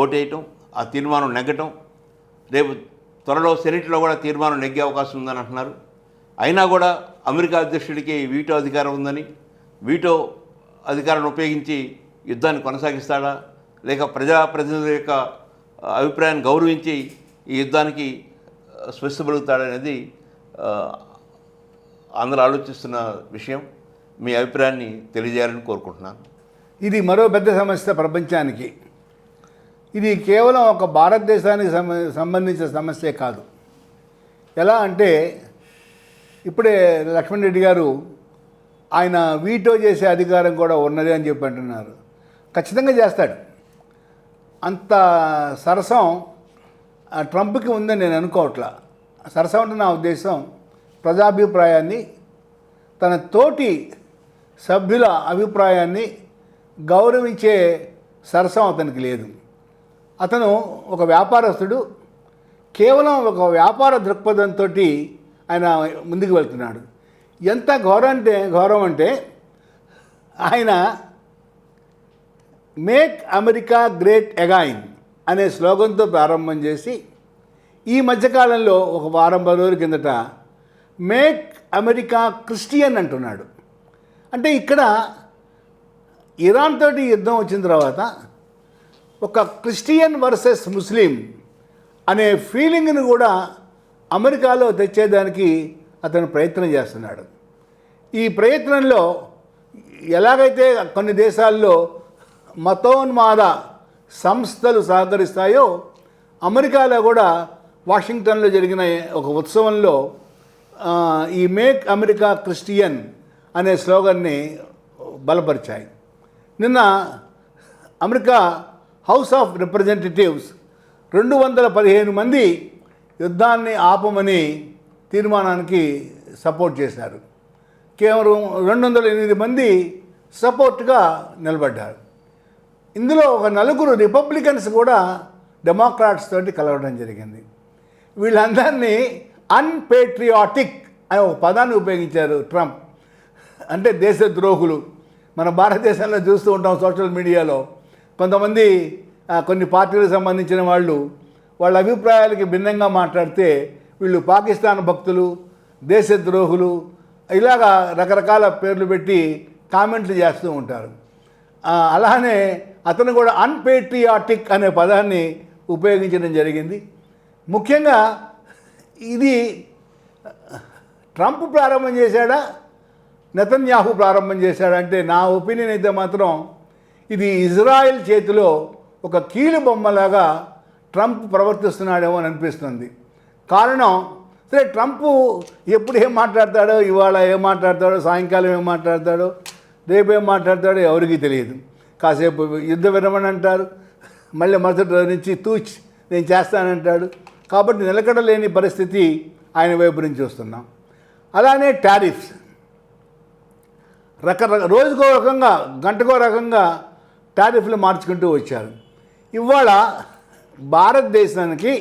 ఓటేయటం, ఆ తీర్మానం నెగ్గటం, రేపు త్వరలో సెనెట్లో కూడా తీర్మానం నెగ్గే అవకాశం ఉందని అంటున్నారు. అయినా కూడా అమెరికా అధ్యక్షుడికి వీటో అధికారం ఉందని, వీటో అధికారాన్ని ఉపయోగించి యుద్ధాన్ని కొనసాగిస్తాడా, లేక ప్రజాప్రతినిధుల యొక్క అభిప్రాయాన్ని గౌరవించి ఈ యుద్ధానికి స్వస్థపలుగుతాడనేది అందరూ ఆలోచిస్తున్న విషయం. మీ అభిప్రాయాన్ని తెలియజేయాలని కోరుకుంటున్నాను. ఇది మరో పెద్ద సమస్య ప్రపంచానికి. ఇది కేవలం ఒక భారతదేశానికి సంబంధించిన సమస్యే కాదు. ఎలా అంటే ఇప్పుడే లక్ష్మణ్ రెడ్డి గారు ఆయన వీటో చేసే అధికారం కూడా ఉన్నది అని చెప్పి అంటున్నారు. ఖచ్చితంగా చేస్తాడు. అంత సరసం ట్రంప్కి ఉందని నేను అనుకోవట్లా. సరసం అంటే నా ఉద్దేశం ప్రజాభిప్రాయాన్ని, తన తోటి సభ్యుల అభిప్రాయాన్ని గౌరవించే సరసం అతనికి లేదు. అతను ఒక వ్యాపారస్తుడు, కేవలం ఒక వ్యాపార దృక్పథంతో ఆయన ముందుకు వెళ్తున్నాడు. ఎంత గౌరవం అంటే ఆయన మేక్ అమెరికా గ్రేట్ అగైన్ అనే స్లోగన్తో ప్రారంభం చేసి ఈ మధ్యకాలంలో ఒక వారం 10 రోజుల కిందట మేక్ అమెరికా క్రిస్టియన్ అంటున్నాడు. అంటే ఇక్కడ ఇరాన్ తోటి యుద్ధం వచ్చిన తర్వాత ఒక క్రిస్టియన్ వర్సెస్ ముస్లిం అనే ఫీలింగ్ను కూడా అమెరికాలో తెచ్చేదానికి అతను ప్రయత్నం చేస్తున్నాడు. ఈ ప్రయత్నంలో ఎలాగైతే కొన్ని దేశాల్లో మతోన్మాద సంస్థలు సహకరిస్తాయో అమెరికాలో కూడా వాషింగ్టన్లో జరిగిన ఒక ఉత్సవంలో ఈ మేక్ అమెరికా క్రిస్టియన్ అనే స్లోగన్ని బలపరిచాయి. నిన్న అమెరికా హౌస్ ఆఫ్ రిప్రజెంటేటివ్స్ 215 మంది యుద్ధాన్ని ఆపమని తీర్మానానికి సపోర్ట్ చేశారు. కేవలం 208 మంది సపోర్ట్గా నిలబడ్డారు. ఇందులో ఒక 4 రిపబ్లికన్స్ కూడా డెమోక్రాట్స్ తోటి కలవడం జరిగింది. వీళ్ళందరినీ అన్పేట్రియాటిక్ అనే ఒక పదాన్ని ఉపయోగించారు ట్రంప్. అంటే దేశద్రోహులు. మన భారతదేశంలో చూస్తూ ఉంటాం సోషల్ మీడియాలో కొంతమంది కొన్ని పార్టీలకు సంబంధించిన వాళ్ళ అభిప్రాయాలకి భిన్నంగా మాట్లాడితే వీళ్ళు పాకిస్తాన్ భక్తులు, దేశద్రోహులు, ఇలాగా రకరకాల పేర్లు పెట్టి కామెంట్లు చేస్తూ ఉంటారు. అలానే అతను కూడా అన్పేట్రియాటిక్ అనే పదాన్ని ఉపయోగించడం జరిగింది. ముఖ్యంగా ఇది ట్రంప్ ప్రారంభం చేశాడా, నెతన్యాహు ప్రారంభం చేశాడంటే నా ఒపీనియన్ అయితే మాత్రం ఇది ఇజ్రాయెల్ చేతిలో ఒక కీలు బొమ్మలాగా ట్రంప్ ప్రవర్తిస్తున్నాడేమో అని అనిపిస్తుంది. కారణం సరే, ట్రంప్ ఎప్పుడు ఏం మాట్లాడతాడో, ఇవాళ ఏం మాట్లాడతాడో, సాయంకాలం ఏం మాట్లాడతాడో, రేపు ఏం మాట్లాడతాడో ఎవరికీ తెలియదు. కాసేపు యుద్ధ విరమణ అంటారు, మళ్ళీ మరుసటి రోజు నుంచి తూచ్ నేను చేస్తానంటాడు. కాబట్టి నిలకడలేని పరిస్థితి ఆయన వైపు నుంచి వస్తున్నాం. అలానే టారిఫ్స్ రోజుకో రకంగా, గంటకో రకంగా టారిఫ్లు మార్చుకుంటూ వచ్చారు. ఇవాళ భారతదేశానికి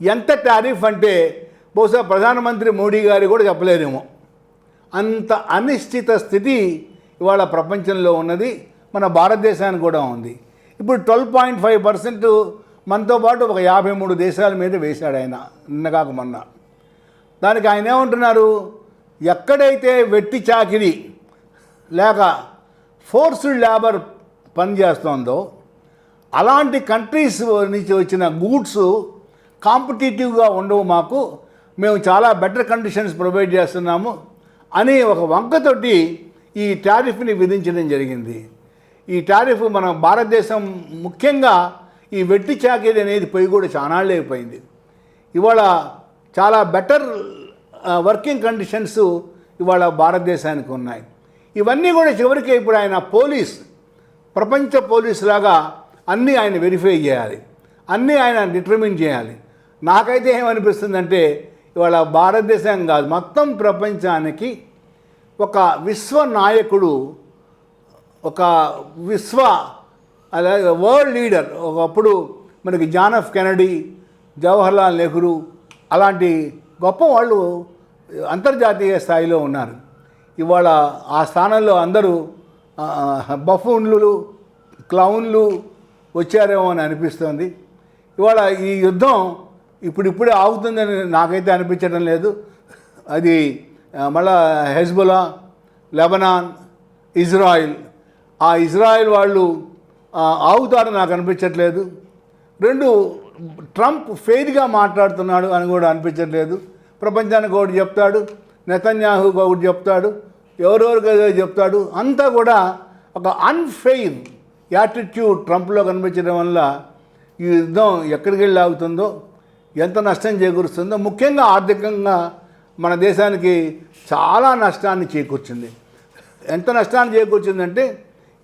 ఎంత టారిఫ్ అంటే బహుశా ప్రధానమంత్రి మోడీ గారు కూడా చెప్పలేరేమో. అంత అనిశ్చిత స్థితి ఇవాళ ప్రపంచంలో ఉన్నది, మన భారతదేశానికి కూడా ఉంది. ఇప్పుడు 12.5% మనతో పాటు ఒక 53 దేశాల మీద వేశాడు ఆయన నిన్నగాక మొన్న. దానికి ఆయన ఏమంటున్నారు, ఎక్కడైతే వెట్టి చాకిరీ లేక ఫోర్స్డ్ లేబర్ పనిచేస్తుందో అలాంటి కంట్రీస్ నుంచి వచ్చిన గూడ్స్ కాంపిటేటివ్గా ఉండవు, మేము చాలా బెటర్ కండిషన్స్ ప్రొవైడ్ చేస్తున్నాము అని ఒక వంకతోటి ఈ టారిఫ్ని విధించడం జరిగింది. ఈ టారిఫ్ మన భారతదేశం ముఖ్యంగా ఈ వెట్టి చాకిరీ అనేది పోయి కూడా చానాళ్ళే అయిపోయింది. ఇవాళ చాలా బెటర్ వర్కింగ్ కండిషన్స్ ఇవాళ భారతదేశానికి ఉన్నాయి. ఇవన్నీ కూడా చివరికి ఇప్పుడు ఆయన ప్రపంచ పోలీస్ లాగా అన్నీ ఆయన వెరిఫై చేయాలి, అన్నీ ఆయన డిటర్మిన్ చేయాలి. నాకైతే ఏమనిపిస్తుందంటే ఇవాళ భారతదేశం కాదు, మొత్తం ప్రపంచానికి ఒక విశ్వ నాయకుడు, ఒక అలాగే వరల్డ్ లీడర్. ఒకప్పుడు మనకి John F Kennedy, Jawaharlal Nehru అలాంటి గొప్ప వాళ్ళు అంతర్జాతీయ స్థాయిలో ఉన్నారు. ఇవాళ ఆ స్థానంలో అందరూ బఫూన్లు, క్లౌన్లు వచ్చారేమో అని అనిపిస్తుంది. ఇవాళ ఈ యుద్ధం ఇప్పుడిప్పుడే ఆగుతుందని నాకైతే అనిపించడం లేదు. అది మళ్ళా హెజ్బుల్లా, లెబనాన్, ఇజ్రాయిల్, ఆ ఇజ్రాయిల్ వాళ్ళు ఆగుతారని నాకు అనిపించట్లేదు. ట్రంప్ ఫెయిర్గా మాట్లాడుతున్నాడు అని కూడా అనిపించట్లేదు. ప్రపంచానికి ఒకటి చెప్తాడు, నెతన్యాహు ఒకటి చెప్తాడు, ఎవరెవరికైతే చెప్తాడు. అంతా కూడా ఒక అన్ఫెయిర్ యాటిట్యూడ్ ట్రంప్లో కనిపించడం వల్ల ఈ యుద్ధం ఎక్కడికి వెళ్ళి ఆగుతుందో, ఎంత నష్టం చేకూరుస్తుందో, ముఖ్యంగా ఆర్థికంగా మన దేశానికి చాలా నష్టాన్ని చేకూర్చింది. ఎంత నష్టాన్ని చేకూర్చిందంటే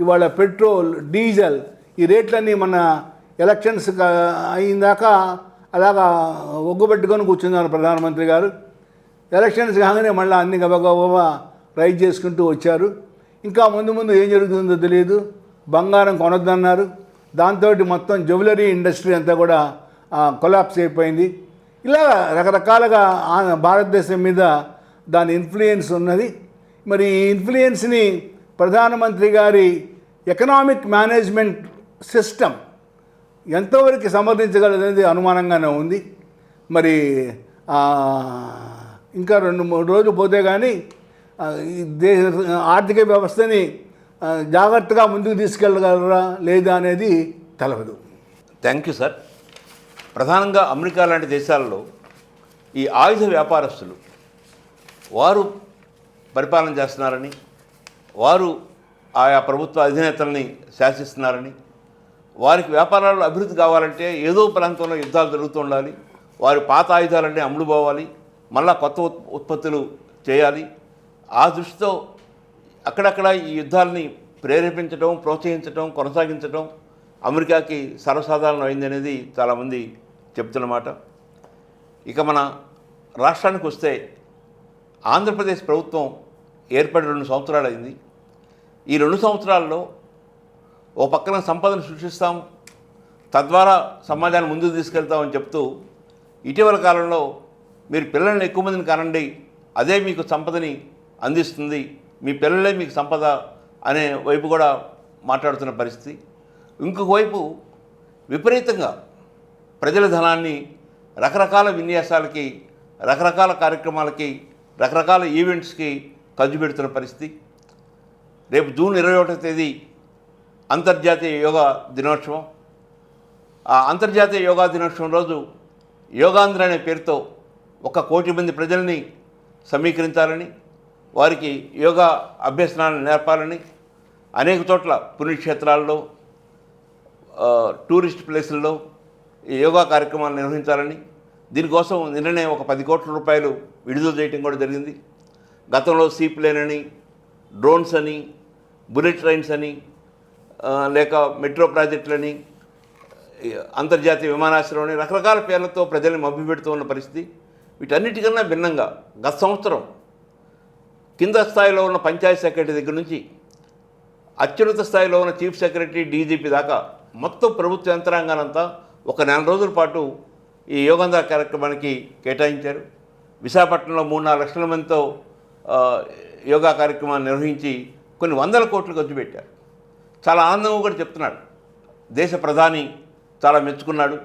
ఇవాళ పెట్రోల్, డీజిల్ ఈ రేట్లన్నీ మన ఎలక్షన్స్ అయిందాక అలాగా ఒగ్గుపెట్టుకొని కూర్చున్నారు ప్రధానమంత్రి గారు. ఎలక్షన్స్ కాగానే మళ్ళీ అన్ని గబగబా రైజ్ చేసుకుంటూ వచ్చారు. ఇంకా ముందు ముందు ఏం జరుగుతుందో తెలియదు. బంగారం కొనొద్దన్నారు. దాంతో మొత్తం జ్యువెలరీ ఇండస్ట్రీ అంతా కూడా కొలాప్స్ అయిపోయింది. ఇలా రకరకాలుగా భారతదేశం మీద దాని ఇన్ఫ్లుయెన్స్ ఉన్నది. మరి ఈ ఇన్ఫ్లుయెన్స్ని ప్రధానమంత్రి గారి ఎకనామిక్ మేనేజ్మెంట్ సిస్టమ్ ఎంతవరకు సమర్థించగలదనేది అనుమానంగానే ఉంది. మరి ఇంకా 2-3 రోజులు పోతే కానీ ఈ దేశ ఆర్థిక వ్యవస్థని జాగ్రత్తగా ముందుకు తీసుకెళ్ళగలరా లేదా అనేది తెలవదు. Thank you sir. ప్రధానంగా అమెరికా లాంటి దేశాలలో ఈ ఆయుధ వ్యాపారస్తులు వారు పరిపాలన చేస్తున్నారని, వారు ఆయా ప్రభుత్వ అధినేతల్ని శాసిస్తున్నారని, వారికి వ్యాపారాల్లో అభివృద్ధి కావాలంటే ఏదో ప్రాంతంలో యుద్ధాలు జరుగుతూ ఉండాలి, వారి పాత ఆయుధాలన్నీ అమ్ముడు పోవాలి, మళ్ళా కొత్త ఉత్పత్తులు చేయాలి. ఆ దృష్టితో అక్కడక్కడ ఈ యుద్ధాలని ప్రేరేపించడం, ప్రోత్సహించడం, కొనసాగించడం అమెరికాకి సర్వసాధారణం అయిందనేది చాలామంది చెప్తున్నమాట. ఇక మన రాష్ట్రానికి వస్తే ఆంధ్రప్రదేశ్ ప్రభుత్వం ఏర్పడి 2 సంవత్సరాలు అయింది. ఈ 2 సంవత్సరాల్లో ఓ పక్కన సంపదను సృష్టిస్తాం, తద్వారా సమాజాన్ని ముందుకు తీసుకెళ్తామని చెప్తూ ఇటీవల కాలంలో మీరు పిల్లల్ని ఎక్కువ మందిని కనండి, అదే మీకు సంపదని అందిస్తుంది, మీ పిల్లలే మీకు సంపద అనే వైపు కూడా మాట్లాడుతున్న పరిస్థితి. ఇంకొక వైపు విపరీతంగా ప్రజల ధనాన్ని రకరకాల విన్యాసాలకి, రకరకాల కార్యక్రమాలకి, రకరకాల ఈవెంట్స్కి ఖర్చు పెడుతున్న పరిస్థితి. రేపు జూన్ 21వ తేదీ అంతర్జాతీయ యోగా దినోత్సవం. ఆ అంతర్జాతీయ యోగా దినోత్సవం రోజు యోగాంధ్ర అనే పేరుతో 1 కోటి మంది ప్రజల్ని సమీకరించాలని, వారికి యోగా అభ్యసనాలను నేర్పాలని, అనేక చోట్ల పుణ్యక్షేత్రాల్లో, టూరిస్ట్ ప్లేసుల్లో ఈ యోగా కార్యక్రమాలు నిర్వహించాలని, దీనికోసం నిన్ననే 10 కోట్ల రూపాయలు విడుదల చేయడం కూడా జరిగింది. గతంలో సీప్లేన్ అని, డ్రోన్స్ అని, బుల్లెట్ ట్రైన్స్ అని, లేక మెట్రో ప్రాజెక్టులని, అంతర్జాతీయ విమానాశ్రయం అని రకరకాల పేర్లతో ప్రజల్ని మభ్యపెడుతూ ఉన్న పరిస్థితి. వీటన్నిటికన్నా భిన్నంగా గత సంవత్సరం కింద స్థాయిలో ఉన్న పంచాయత్ సెక్రటరీ దగ్గర నుంచి అత్యున్నత స్థాయిలో ఉన్న చీఫ్ సెక్రటరీ, డీజీపీ దాకా మొత్తం ప్రభుత్వ యంత్రాంగానంతా 1 నెల రోజుల పాటు ఈ యోగాంధ్ర కార్యక్రమానికి కేటాయించారు. విశాఖపట్నంలో 3-4 లక్షల మందితో యోగా కార్యక్రమాన్ని నిర్వహించి కొన్ని వందల కోట్లు ఖర్చు పెట్టారు. చాలా ఆనందంగా కూడా చెప్తున్నాడు. దేశ ప్రధాని చాలా మెచ్చుకున్నాడు.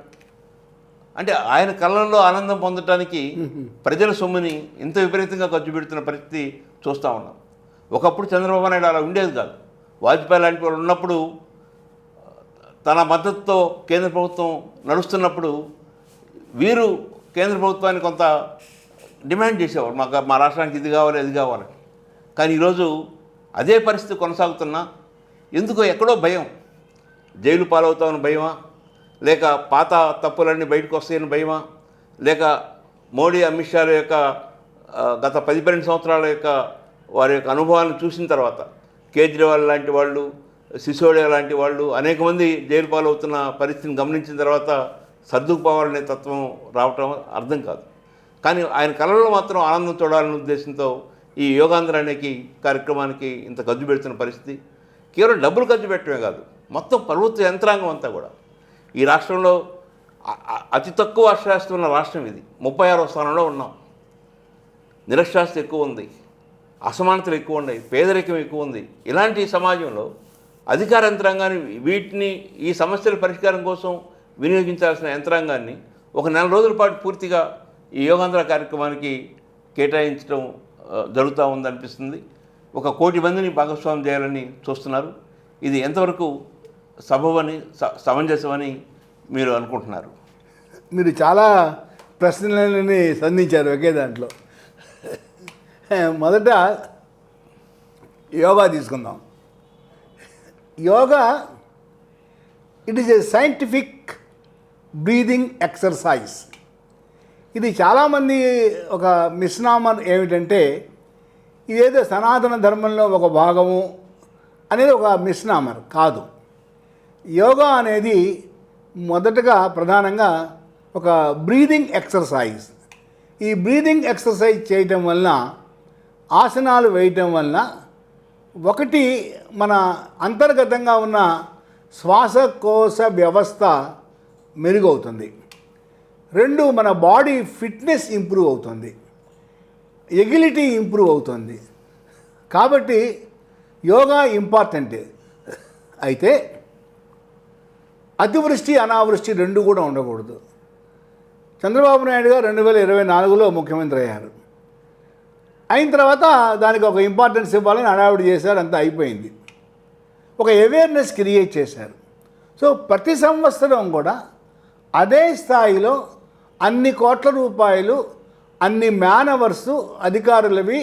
అంటే ఆయన కళ్ళల్లో ఆనందం పొందటానికి ప్రజల సొమ్ముని ఇంత విపరీతంగా ఖర్చు పెడుతున్న పరిస్థితి చూస్తూ ఉన్నాం. ఒకప్పుడు చంద్రబాబు నాయుడు అలా ఉండేది కాదు. వాజ్పేయి లాంటి వాళ్ళు ఉన్నప్పుడు, తన మద్దతుతో కేంద్ర ప్రభుత్వం నడుస్తున్నప్పుడు వీరు కేంద్ర ప్రభుత్వాన్ని కొంత డిమాండ్ చేసేవారు, మా రాష్ట్రానికి ఇది కావాలి, అది కావాలి. కానీ ఈరోజు అదే పరిస్థితి కొనసాగుతున్నా ఎందుకో ఎక్కడో భయం. జైలు పాలవుతామని భయమా, లేక పాత తప్పులన్నీ బయటకు వస్తాయని భయమా, లేక మోడీ, అమిత్ షాల యొక్క గత 10-12 సంవత్సరాల యొక్క వారి యొక్క అనుభవాలను చూసిన తర్వాత, కేజ్రీవాల్ లాంటి వాళ్ళు, సిసోడియా లాంటి వాళ్ళు అనేక మంది జైలు పాలవుతున్న పరిస్థితిని గమనించిన తర్వాత సర్దుకుపోవాలనే తత్వం రావటం అర్థం కాదు. కానీ ఆయన కళలో మాత్రం ఆనందం చూడాలనే ఉద్దేశంతో ఈ యోగాంధ్ర అనే కార్యక్రమానికి ఇంత ఖర్చు పెడుతున్న పరిస్థితి. కేవలం డబ్బులు ఖర్చు పెట్టడమే కాదు, మొత్తం ప్రభుత్వ యంత్రాంగం అంతా కూడా. ఈ రాష్ట్రంలో అతి తక్కువ అక్షరాస్యత ఉన్న రాష్ట్రం ఇది. 36వ స్థానంలో ఉన్నాం. నిరక్షరాస్యత ఎక్కువ ఉంది, అసమానతలు ఎక్కువ ఉన్నాయి, పేదరికం ఎక్కువ ఉంది. ఇలాంటి సమాజంలో అధికార యంత్రాంగాన్ని, వీటిని ఈ సమస్యల పరిష్కారం కోసం వినియోగించాల్సిన యంత్రాంగాన్ని 1 నెల రోజుల పాటు పూర్తిగా ఈ యోగాంధ్ర కార్యక్రమానికి కేటాయించడం జరుగుతూ ఉందనిపిస్తుంది. 1 కోటి మందిని భాగస్వామ్యం చేయాలని చూస్తున్నారు. ఇది ఎంతవరకు సబబని, సమంజసమని మీరు అనుకుంటున్నారు? మీరు చాలా ప్రశ్నలని సంధించారు ఒకే దాంట్లో. మొదట యోగా తీసుకుందాం. Yoga it is a scientific breathing exercise. ఇది చాలామంది ఒక మిస్నామర్ ఏమిటంటే ఇదేదో సనాతన ధర్మంలో ఒక భాగము అనేది ఒక మిస్నామర్ కాదు. యోగా అనేది మొదటగా ప్రధానంగా ఒక బ్రీదింగ్ ఎక్సర్సైజ్. ఈ బ్రీదింగ్ ఎక్సర్సైజ్ చేయటం వలన, ఆసనాలు వేయటం వలన ఒకటి మన అంతర్గతంగా ఉన్న శ్వాసకోశ వ్యవస్థ మెరుగవుతుంది. రెండు, మన బాడీ ఫిట్నెస్ ఇంప్రూవ్ అవుతుంది, ఎగిలిటీ ఇంప్రూవ్ అవుతుంది. కాబట్టి యోగా ఇంపార్టెంట్. అయితే అతివృష్టి అనావృష్టి రెండు కూడా ఉండకూడదు. చంద్రబాబు నాయుడు గారు 2024లో ముఖ్యమంత్రి అయ్యారు. అయిన తర్వాత దానికి ఒక ఇంపార్టెన్స్ ఇవ్వాలని హడావిడి చేశారు, అంతా అయిపోయింది. ఒక అవేర్నెస్ క్రియేట్ చేశారు. సో ప్రతి సంవత్సరం కూడా అదే స్థాయిలో అన్ని కోట్ల రూపాయలు, అన్ని మ్యాన్ అవర్స్ అధికారులవి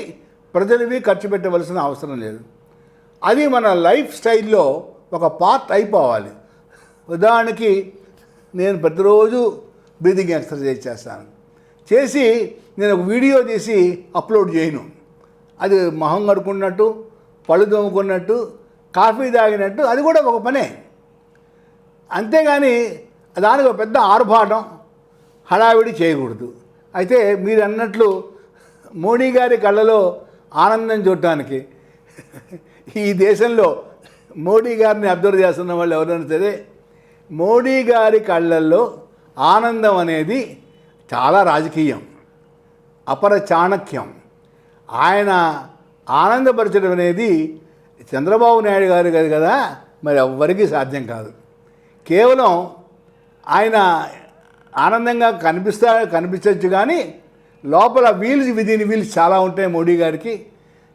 ప్రజలవి ఖర్చు పెట్టవలసిన అవసరం లేదు. అది మన లైఫ్ స్టైల్లో ఒక పార్ట్ అయిపోవాలి. ఉదాహరణకి నేను ప్రతిరోజు బ్రీతింగ్ ఎక్సర్సైజ్ చేస్తాను. చేసి నేను ఒక వీడియో తీసి అప్లోడ్ చేయను. అది మొహం కడుక్కున్నట్టు, పళ్ళు తోముకున్నట్టు, కాఫీ తాగినట్టు, అది కూడా ఒక పనే. అంతేగాని దానికి ఒక పెద్ద ఆర్భాటం, హడావిడి చేయకూడదు. అయితే మీరు అన్నట్లు మోడీ గారి కళ్ళలో ఆనందం చూడటానికి ఈ దేశంలో మోడీ గారిని అబ్జర్వ్ చేస్తున్న వాళ్ళు ఎవరైనా సరే, మోడీ గారి కళ్ళల్లో ఆనందం అనేది చాలా రాజకీయం, అపర చాణక్యం. ఆయన ఆనందపరచడం అనేది చంద్రబాబు నాయుడు గారు కదా, మరి ఎవ్వరికీ సాధ్యం కాదు. కేవలం ఆయన ఆనందంగా కనిపించవచ్చు కానీ లోపల విదిన్ వీల్స్ చాలా ఉంటాయి మోడీ గారికి.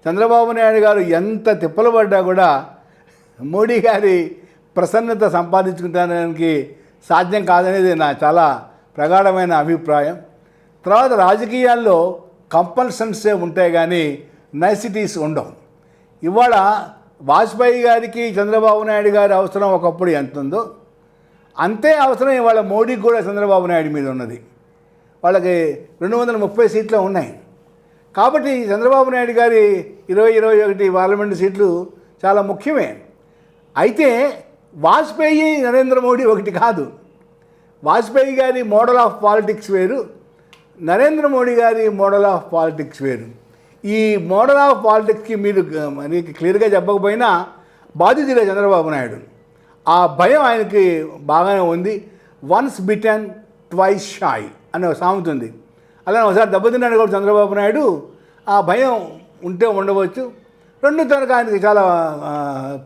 చంద్రబాబు నాయుడు గారు ఎంత తిప్పలు పడ్డా కూడా మోడీ గారి ప్రసన్నత సంపాదించుకుంటానికి సాధ్యం కాదనేది నా చాలా ప్రగాఢమైన అభిప్రాయం. తర్వాత రాజకీయాల్లో కంపల్షన్సే ఉంటాయి కానీ నైసిటీస్ ఉండవు. ఇవాళ వాజ్పేయి గారికి చంద్రబాబు నాయుడు గారి అవసరం ఒకప్పుడు ఎంత ఉందో అంతే అవసరం ఇవాళ మోడీకి కూడా చంద్రబాబు నాయుడు మీద ఉన్నది. వాళ్ళకి 230 సీట్లు ఉన్నాయి. కాబట్టి చంద్రబాబు నాయుడు గారి 21 పార్లమెంటు సీట్లు చాలా ముఖ్యమే. అయితే వాజ్పేయి నరేంద్ర మోడీ ఒకటి కాదు. వాజ్పేయి గారి మోడల్ ఆఫ్ పాలిటిక్స్ వేరు, నరేంద్ర మోడీ గారి మోడల్ ఆఫ్ పాలిటిక్స్ వేరు. ఈ మోడల్ ఆఫ్ పాలిటిక్స్కి మీకు క్లియర్గా చెప్పకపోయినా బాధితులే చంద్రబాబు నాయుడు. ఆ భయం ఆయనకి బాగానే ఉంది. వన్స్ బిటన్ ట్వైస్ షై అనే ఒక సామెత ఉంది. అలానే ఒకసారి దెబ్బతిన్నాడు కూడా చంద్రబాబు నాయుడు. ఆ భయం ఉంటే ఉండవచ్చు. రెండు తనకు ఆయనకి చాలా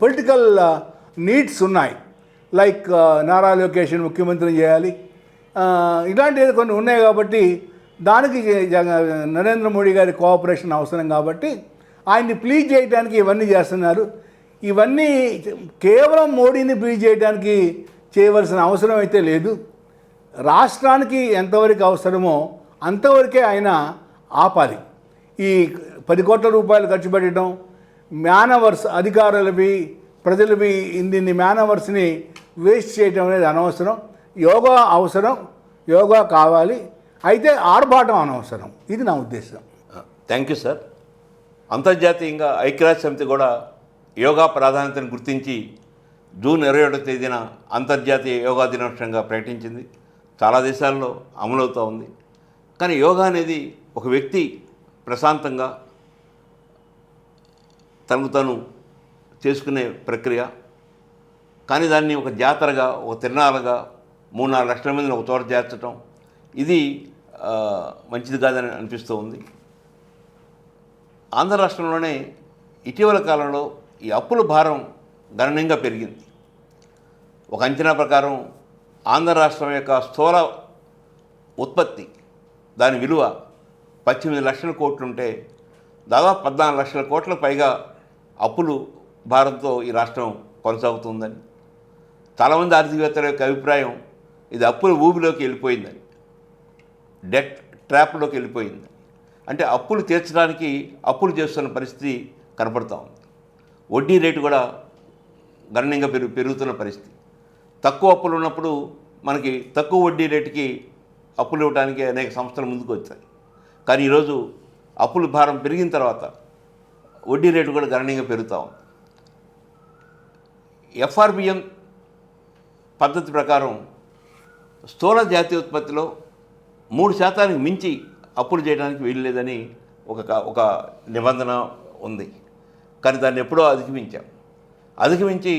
పొలిటికల్ నీడ్స్ ఉన్నాయి. లైక్ నారా లోకేష్ని ముఖ్యమంత్రిని చేయాలి, ఇలాంటివి కొన్ని ఉన్నాయి. కాబట్టి దానికి నరేంద్ర మోడీ గారి కోఆపరేషన్ అవసరం. కాబట్టి ఆయన్ని ప్లీజ్ చేయడానికి ఇవన్నీ చేస్తున్నారు. ఇవన్నీ కేవలం మోడీని ప్లీజ్ చేయడానికి చేయవలసిన అవసరం అయితే లేదు. రాష్ట్రానికి ఎంతవరకు అవసరమో అంతవరకే ఆయన ఆపాలి. ఈ 10 కోట్ల రూపాయలు ఖర్చు పెట్టడం, మ్యానవర్స్ అధికారులవి ప్రజలవి ఇన్ని మ్యానవర్స్ని వేస్ట్ చేయడం అనేది అనవసరం. యోగా అవసరం, యోగా కావాలి, అయితే ఆర్భాటం అనవసరం. ఇది నా ఉద్దేశం. Thank you sir. అంతర్జాతీయంగా ఐక్యరాజ్య సమితి కూడా యోగా ప్రాధాన్యతను గుర్తించి జూన్ 27వ తేదీన అంతర్జాతీయ యోగా దినోత్సవంగా ప్రకటించింది. చాలా దేశాల్లో అమలవుతూ ఉంది. కానీ యోగా అనేది ఒక వ్యక్తి ప్రశాంతంగా తనకు తను చేసుకునే ప్రక్రియ. కానీ దాన్ని ఒక జాతరగా, ఒక తిరణాలుగా 3-4 లక్షల మందిని ఒక చోట చేర్చడం ఇది మంచిది కాదని అనిపిస్తూ ఉంది. ఆంధ్ర రాష్ట్రంలోనే ఇటీవల కాలంలో ఈ అప్పుల భారం గణనీయంగా పెరిగింది. ఒక అంచనా ప్రకారం ఆంధ్ర రాష్ట్రం యొక్క స్థూల ఉత్పత్తి, దాని విలువ 18 లక్షల కోట్లుంటే దాదాపు 14 లక్షల కోట్ల పైగా అప్పులు భారంతో ఈ రాష్ట్రం కొనసాగుతుందని, చాలామంది ఆర్థికవేత్తల యొక్క అభిప్రాయం ఇది అప్పుల ఊబిలోకి వెళ్ళిపోయిందని, డెట్ ట్రాప్లోకి వెళ్ళిపోయింది. అంటే అప్పులు తీర్చడానికి అప్పులు చేస్తున్న పరిస్థితి కనపడుతూ ఉంది. వడ్డీ రేటు కూడా గణనీయంగా పెరుగుతున్న పరిస్థితి. తక్కువ అప్పులు ఉన్నప్పుడు మనకి తక్కువ వడ్డీ రేటుకి అప్పులు ఇవ్వడానికి అనేక సంస్థలు ముందుకు వచ్చాయి. కానీ ఈరోజు అప్పుల భారం పెరిగిన తర్వాత వడ్డీ రేటు కూడా గణనీయంగా పెరుగుతూ ఉంది. ఎఫ్ఆర్బిఎం పద్ధతి ప్రకారం స్థూల జాతీయ ఉత్పత్తిలో 3% మించి అప్పులు చేయడానికి వీలు లేదని ఒక నిబంధన ఉంది. కానీ దాన్ని ఎప్పుడో అధిగమించి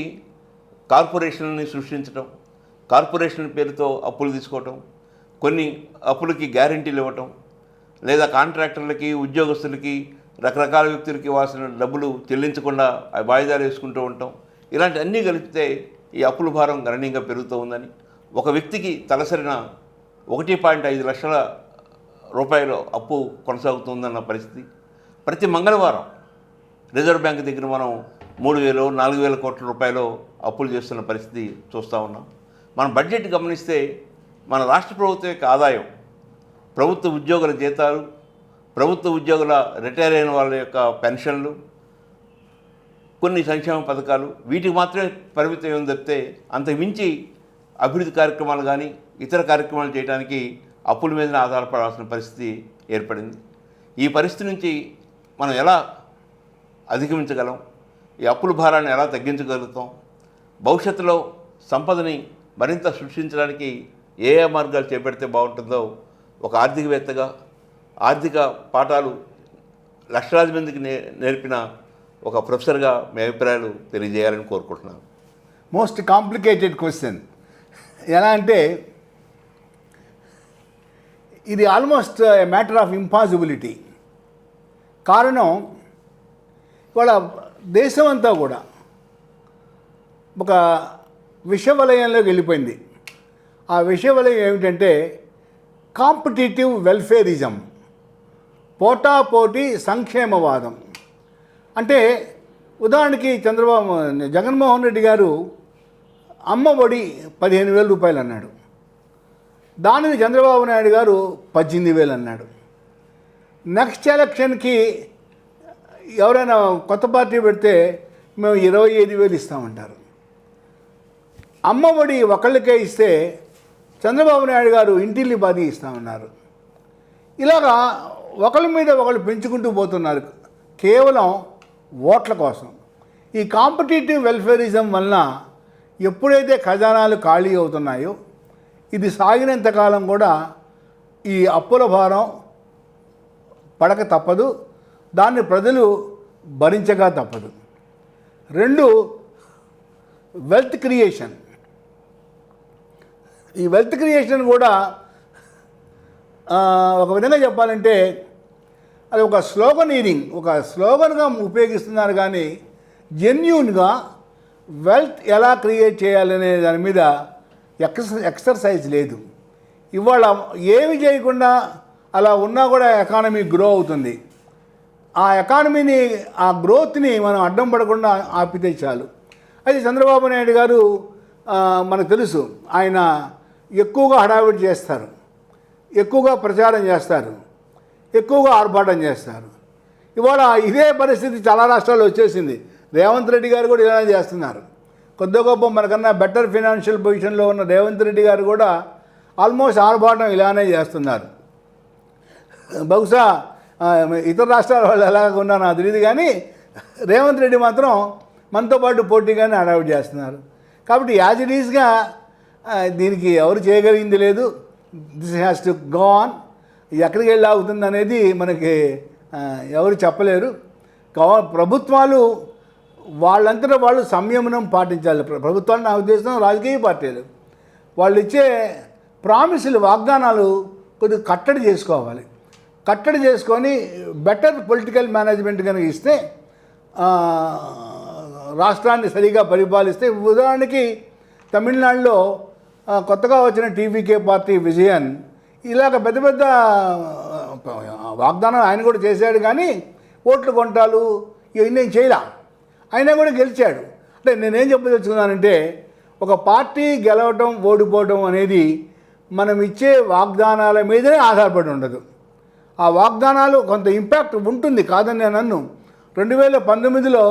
కార్పొరేషన్లని సృష్టించడం, కార్పొరేషన్ పేరుతో అప్పులు తీసుకోవటం, కొన్ని అప్పులకి గ్యారెంటీలు ఇవ్వటం, లేదా కాంట్రాక్టర్లకి ఉద్యోగస్తులకి రకరకాల వ్యక్తులకి ఇవ్వాల్సిన డబ్బులు చెల్లించకుండా వాయిదాలు వేసుకుంటూ ఉంటాం. ఇలాంటి అన్నీ కలిపితే ఈ అప్పుల భారం గణనీయంగా పెరుగుతూ ఉందని, ఒక వ్యక్తికి తలసరిన 1.5 లక్షల రూపాయలు అప్పు కొనసాగుతుందన్న పరిస్థితి. ప్రతి మంగళవారం రిజర్వ్ బ్యాంక్ దగ్గర మనం 3,000-4,000 కోట్ల రూపాయలు అప్పులు చేస్తున్న పరిస్థితి చూస్తూ ఉన్నాం. మన బడ్జెట్ గమనిస్తే మన రాష్ట్ర ప్రభుత్వం యొక్క ఆదాయం, ప్రభుత్వ ఉద్యోగుల జీతాలు, ప్రభుత్వ ఉద్యోగుల రిటైర్ అయిన వాళ్ళ యొక్క పెన్షన్లు, కొన్ని సంక్షేమ పథకాలు, వీటికి మాత్రమే పరిమితం ఏం తప్పితే అంతకు మించి అభివృద్ధి కార్యక్రమాలు కానీ ఇతర కార్యక్రమాలు చేయడానికి అప్పుల మీదనే ఆధారపడాల్సిన పరిస్థితి ఏర్పడింది. ఈ పరిస్థితి నుంచి మనం ఎలా అధిగమించగలం, ఈ అప్పుల భారాన్ని ఎలా తగ్గించగలుగుతాం, భవిష్యత్తులో సంపదని మరింత సృష్టించడానికి ఏ మార్గాలు చేపడితే బాగుంటుందో ఒక ఆర్థికవేత్తగా, ఆర్థిక పాఠాలు లక్షలాది మందికి నేర్పిన ఒక ప్రొఫెసర్గా మీ అభిప్రాయాలు తెలియజేయాలని కోరుకుంటున్నాను. Most complicated question. ఎలా అంటే ఇది almost A matter of impossibility. కారణం ఇవాళ దేశం అంతా కూడా ఒక విషవలయంలోకి వెళ్ళిపోయింది. ఆ విషవలయం ఏమిటంటే కాంపిటేటివ్ వెల్ఫేరిజం, పోటాపోటీ సంక్షేమవాదం. అంటే ఉదాహరణకి జగన్మోహన్ రెడ్డి గారు అమ్మ ఒడి 15,000 రూపాయలు అన్నాడు. దానిని చంద్రబాబు నాయుడు గారు 18,000 అన్నాడు. నెక్స్ట్ ఎలక్షన్కి ఎవరైనా కొత్త పార్టీ పెడితే మేము 25,000 ఇస్తామంటారు. అమ్మ ఒడి ఒకళ్ళకే ఇస్తే చంద్రబాబు నాయుడు గారు ఇంటిల్లి బాధి ఇస్తామన్నారు. ఇలాగా ఒకళ్ళ మీద ఒకళ్ళు పెంచుకుంటూ పోతున్నారు కేవలం ఓట్ల కోసం. ఈ కాంపిటేటివ్ వెల్ఫేరిజం వలన ఎప్పుడైతే ఖజానాలు ఖాళీ అవుతున్నాయో ఇది సాగినంతకాలం కూడా ఈ అప్పుల భారం పడక తప్పదు, దాన్ని ప్రజలు భరించగా తప్పదు. 2, వెల్త్ క్రియేషన్. ఈ వెల్త్ క్రియేషన్ కూడా ఒక విధంగా చెప్పాలంటే అది ఒక స్లోగనీరింగ్, ఒక స్లోగన్గా ఉపయోగిస్తున్నారు. కానీ జెన్యూన్గా వెల్త్ ఎలా క్రియేట్ చేయాలనే దాని మీద ఎక్సర్సైజ్ లేదు. ఇవాళ ఏమి చేయకుండా అలా ఉన్నా కూడా ఎకానమీ గ్రో అవుతుంది. ఆ ఎకానమీని, ఆ గ్రోత్ని మనం అడ్డం పడకుండా ఆపితే చాలు. అయితే చంద్రబాబు నాయుడు గారు మనకు తెలుసు, ఆయన ఎక్కువగా హడావిడి చేస్తారు, ఎక్కువగా ప్రచారం చేస్తారు, ఎక్కువగా ఆర్భాటం చేస్తారు. ఇవాళ ఇదే పరిస్థితి చాలా రాష్ట్రాల్లో వచ్చేసింది. రేవంత్ రెడ్డి గారు కూడా ఇలానే చేస్తున్నారు. కొద్ది గొప్ప మనకన్నా బెటర్ ఫినాన్షియల్ పొజిషన్లో ఉన్న రేవంత్ రెడ్డి గారు కూడా ఆల్మోస్ట్ ఆర్భాటం ఇలానే చేస్తున్నారు. బహుశా ఇతర రాష్ట్రాల వాళ్ళు ఎలాగ ఉన్నా నాకు తెలియదు, కానీ రేవంత్ రెడ్డి మాత్రం మనతో పాటు పోటీగానే హడావిడి చేస్తున్నారు. కాబట్టి యాజ్ ఇట్ ఈజ్గా దీనికి ఎవరు చేయగలిగింది లేదు. This has to go on. ఎక్కడికి వెళ్ళి ఆగుతుంది అనేది మనకి ఎవరు చెప్పలేరు. ప్రభుత్వాలు వాళ్ళంతటా వాళ్ళు సంయమనం పాటించాలి. ప్రభుత్వాలు నా ఉద్దేశం రాజకీయ పార్టీలు వాళ్ళు ఇచ్చే ప్రామిసులు, వాగ్దానాలు కొద్దిగా కట్టడి చేసుకోవాలి. కట్టడి చేసుకొని బెటర్ పొలిటికల్ మేనేజ్మెంట్ కనుక ఇస్తే రాష్ట్రాన్ని సరిగా పరిపాలిస్తే, ఉదాహరణకి తమిళనాడులో కొత్తగా వచ్చిన టీవీకే పార్టీ విజయన్ ఇలాగ పెద్ద పెద్ద వాగ్దానం ఆయన కూడా చేశాడు, కానీ ఓట్లు కొంటాలు ఇవన్నీ చేయలే. అయినా కూడా గెలిచాడు. అంటే నేనేం చెప్పదలుచుకున్నానంటే ఒక పార్టీ గెలవటం ఓడిపోవటం అనేది మనం ఇచ్చే వాగ్దానాల మీదనే ఆధారపడి ఉండదు. ఆ వాగ్దానాలు కొంత ఇంపాక్ట్ ఉంటుంది, కాదని నేను అన్ను. 2019లో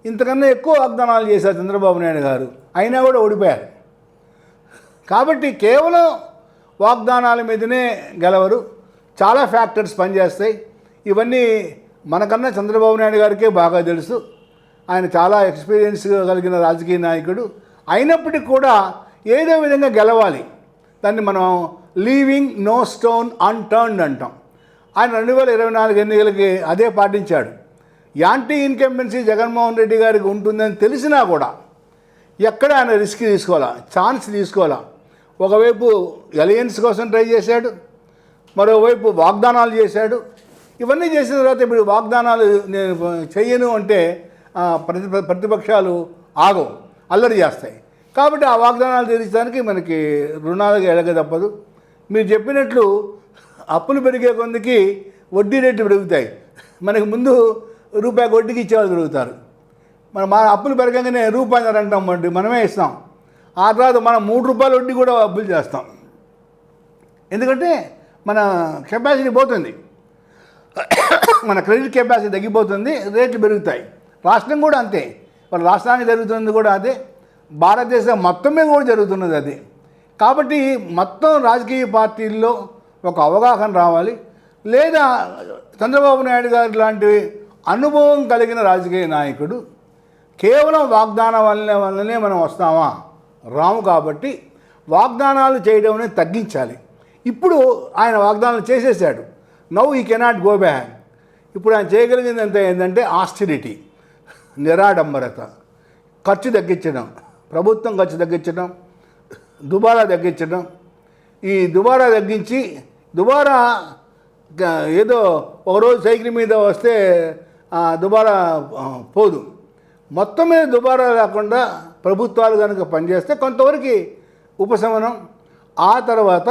ఇంతకన్నా ఎక్కువ వాగ్దానాలు చేశారు చంద్రబాబు నాయుడు గారు, అయినా కూడా ఓడిపోయారు. కాబట్టి కేవలం వాగ్దానాల మీదనే గెలవరు, చాలా ఫ్యాక్టర్స్ పనిచేస్తాయి. ఇవన్నీ మనకన్నా చంద్రబాబు నాయుడు గారికే బాగా తెలుసు. ఆయన చాలా ఎక్స్పీరియన్స్ కలిగిన రాజకీయ నాయకుడు. అయినప్పటికీ కూడా ఏదో విధంగా గెలవాలి. దాన్ని మనం లీవింగ్ నో స్టోన్ అన్టర్న్డ్ అంటాం. ఆయన 2024 ఎన్నికలకి అదే పాటించాడు. యాంటీ ఇన్కంబెన్సీ జగన్మోహన్ రెడ్డి గారికి ఉంటుందని తెలిసినా కూడా ఎక్కడ ఆయన రిస్క్ తీసుకోవాలా, ఛాన్స్ తీసుకోవాలా. ఒకవైపు అలయన్స్ కోసం ట్రై చేశాడు, మరోవైపు వాగ్దానాలు చేశాడు. ఇవన్నీ చేసిన తర్వాత ఇప్పుడు వాగ్దానాలు నేను చెయ్యను అంటే ప్రతిపక్షాలు ఆగవు, అల్లరి చేస్తాయి. కాబట్టి ఆ వాగ్దానాలు తీర్చడానికి మనకి రుణాలుగా ఎడగ తప్పదు. మీరు చెప్పినట్లు అప్పులు పెరిగే కొందికి వడ్డీ రేట్లు పెరుగుతాయి. మనకి ముందు రూపాయి వడ్డీకి ఇచ్చేవాళ్ళు పెరుగుతారు. మన అప్పులు పెరగంగానే రూపాయి అంటాం, మనమే ఇస్తాం. ఆ తర్వాత మనం 3 రూపాయల వడ్డీ కూడా అప్పులు చేస్తాం. ఎందుకంటే మన కెపాసిటీ పోతుంది, మన క్రెడిట్ కెపాసిటీ తగ్గిపోతుంది, రేట్లు పెరుగుతాయి. రాష్ట్రం కూడా అంతే, వాళ్ళ రాష్ట్రానికి జరుగుతుంది కూడా అదే, భారతదేశం మొత్తం మీద కూడా జరుగుతున్నది అదే. కాబట్టి మొత్తం రాజకీయ పార్టీల్లో ఒక అవగాహన రావాలి. లేదా చంద్రబాబు నాయుడు గారు లాంటి అనుభవం కలిగిన రాజకీయ నాయకుడు కేవలం వాగ్దానం వల్లనే మనం వస్తామా, రాము. కాబట్టి వాగ్దానాలు చేయడం అనేది తగ్గించాలి. ఇప్పుడు ఆయన వాగ్దానాలు చేసేసాడు. నౌ ఈ కెనాట్ గో బ్యాక్. ఇప్పుడు ఆయన చేయగలిగింది అంత ఏంటంటే ఆస్టిరిటీ, నిరాడంబరత, ఖర్చు తగ్గించడం, ప్రభుత్వం ఖర్చు తగ్గించడం, దుబారా తగ్గించడం. ఈ దుబారా తగ్గించి, దుబారా ఏదో ఒకరోజు సైకిల్ మీద వస్తే దుబారా పోదు, మొత్తం మీద దుబారా లేకుండా ప్రభుత్వాలు కనుక పనిచేస్తే కొంతవరకు ఉపశమనం. ఆ తర్వాత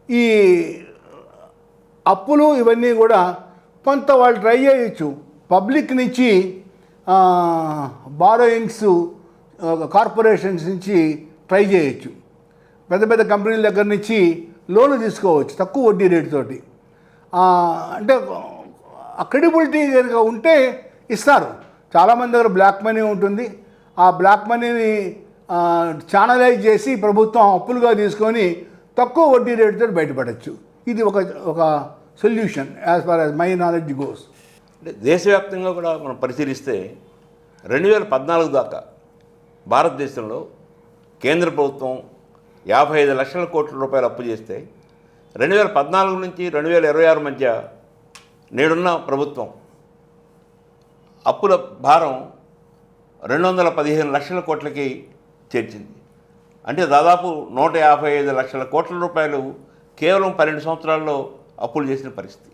ఈ అప్పులు ఇవన్నీ కూడా కొంత వాళ్ళు ట్రై చేయొచ్చు. పబ్లిక్ నుంచి బారోయింగ్స్ కార్పొరేషన్స్ నుంచి ట్రై చేయొచ్చు. పెద్ద పెద్ద కంపెనీల దగ్గర నుంచి లోన్లు తీసుకోవచ్చు తక్కువ వడ్డీ రేటుతోటి. అంటే ఆ క్రెడిబిలిటీ కనుక ఉంటే ఇస్తారు. చాలామంది దగ్గర బ్లాక్ మనీ ఉంటుంది. ఆ బ్లాక్ మనీని ఛానలైజ్ చేసి ప్రభుత్వం అప్పులుగా తీసుకొని తక్కువ వడ్డీ రేటుతో బయటపడవచ్చు. ఇది ఒక solution as far as my knowledge goes. అంటే దేశవ్యాప్తంగా కూడా మనం పరిశీలిస్తే 2014 దాకా భారతదేశంలో కేంద్ర ప్రభుత్వం 55 లక్షల కోట్ల రూపాయలు అప్పు చేస్తే 2014 నుంచి 2026 మధ్య నేడున్న ప్రభుత్వం అప్పుల భారం 215 లక్షల కోట్లకి చేర్చింది. అంటే దాదాపు 155 లక్షల కోట్ల రూపాయలు కేవలం 12 సంవత్సరాల్లో అప్పులు చేసిన పరిస్థితి.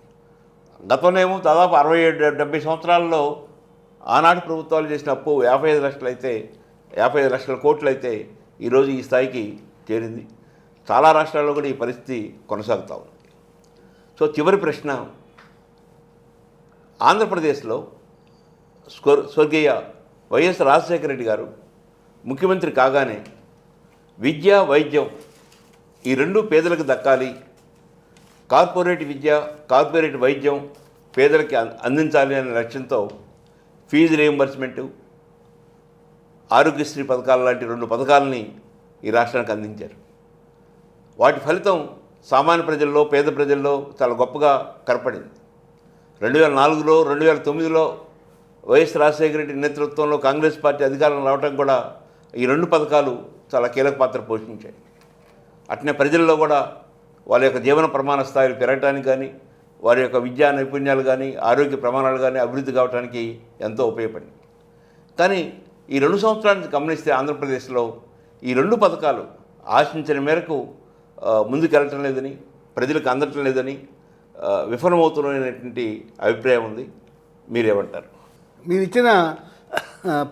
గతంలోనేమో దాదాపు 67-70 సంవత్సరాల్లో ఆనాటి ప్రభుత్వాలు చేసిన అప్పు 55 లక్షల కోట్లు అయితే ఈరోజు ఈ స్థాయికి చేరింది. చాలా రాష్ట్రాల్లో కూడా ఈ పరిస్థితి కొనసాగుతూ ఉంది. సో చివరి ప్రశ్న, ఆంధ్రప్రదేశ్లో స్వర్గీయ వైఎస్ రాజశేఖర రెడ్డి గారు ముఖ్యమంత్రి కాగానే విద్య, వైద్యం ఈ రెండు పేదలకు దక్కాలి, కార్పొరేట్ విద్య, కార్పొరేట్ వైద్యం పేదలకి అందించాలి అనే లక్ష్యంతో ఫీజు రీయింబర్స్మెంటు, ఆరోగ్యశ్రీ పథకాలు లాంటి 2 పథకాలని ఈ రాష్ట్రానికి అందించారు. వాటి ఫలితం సామాన్య ప్రజల్లో, పేద ప్రజల్లో చాలా గొప్పగా కనపడింది. 2004లో 2009లో వైఎస్ రాజశేఖర రెడ్డి నేతృత్వంలో కాంగ్రెస్ పార్టీ అధికారం రావడం కూడా ఈ 2 పథకాలు చాలా కీలక పాత్ర పోషించాయి. అట్నే ప్రజల్లో కూడా వాళ్ళ యొక్క జీవన ప్రమాణ స్థాయిలు పెరగడానికి కానీ, వారి యొక్క విద్యా నైపుణ్యాలు కానీ, ఆరోగ్య ప్రమాణాలు కానీ అభివృద్ధి కావడానికి ఎంతో ఉపయోగపడింది. కానీ ఈ 2 సంవత్సరానికి గమనిస్తే ఆంధ్రప్రదేశ్లో ఈ 2 పథకాలు ఆశించిన మేరకు ముందుకెళ్ళటం లేదని, ప్రజలకు అందటం లేదని విఫలమవుతున్నటువంటి అభిప్రాయం ఉంది. మీరేమంటారు? మీరు ఇచ్చిన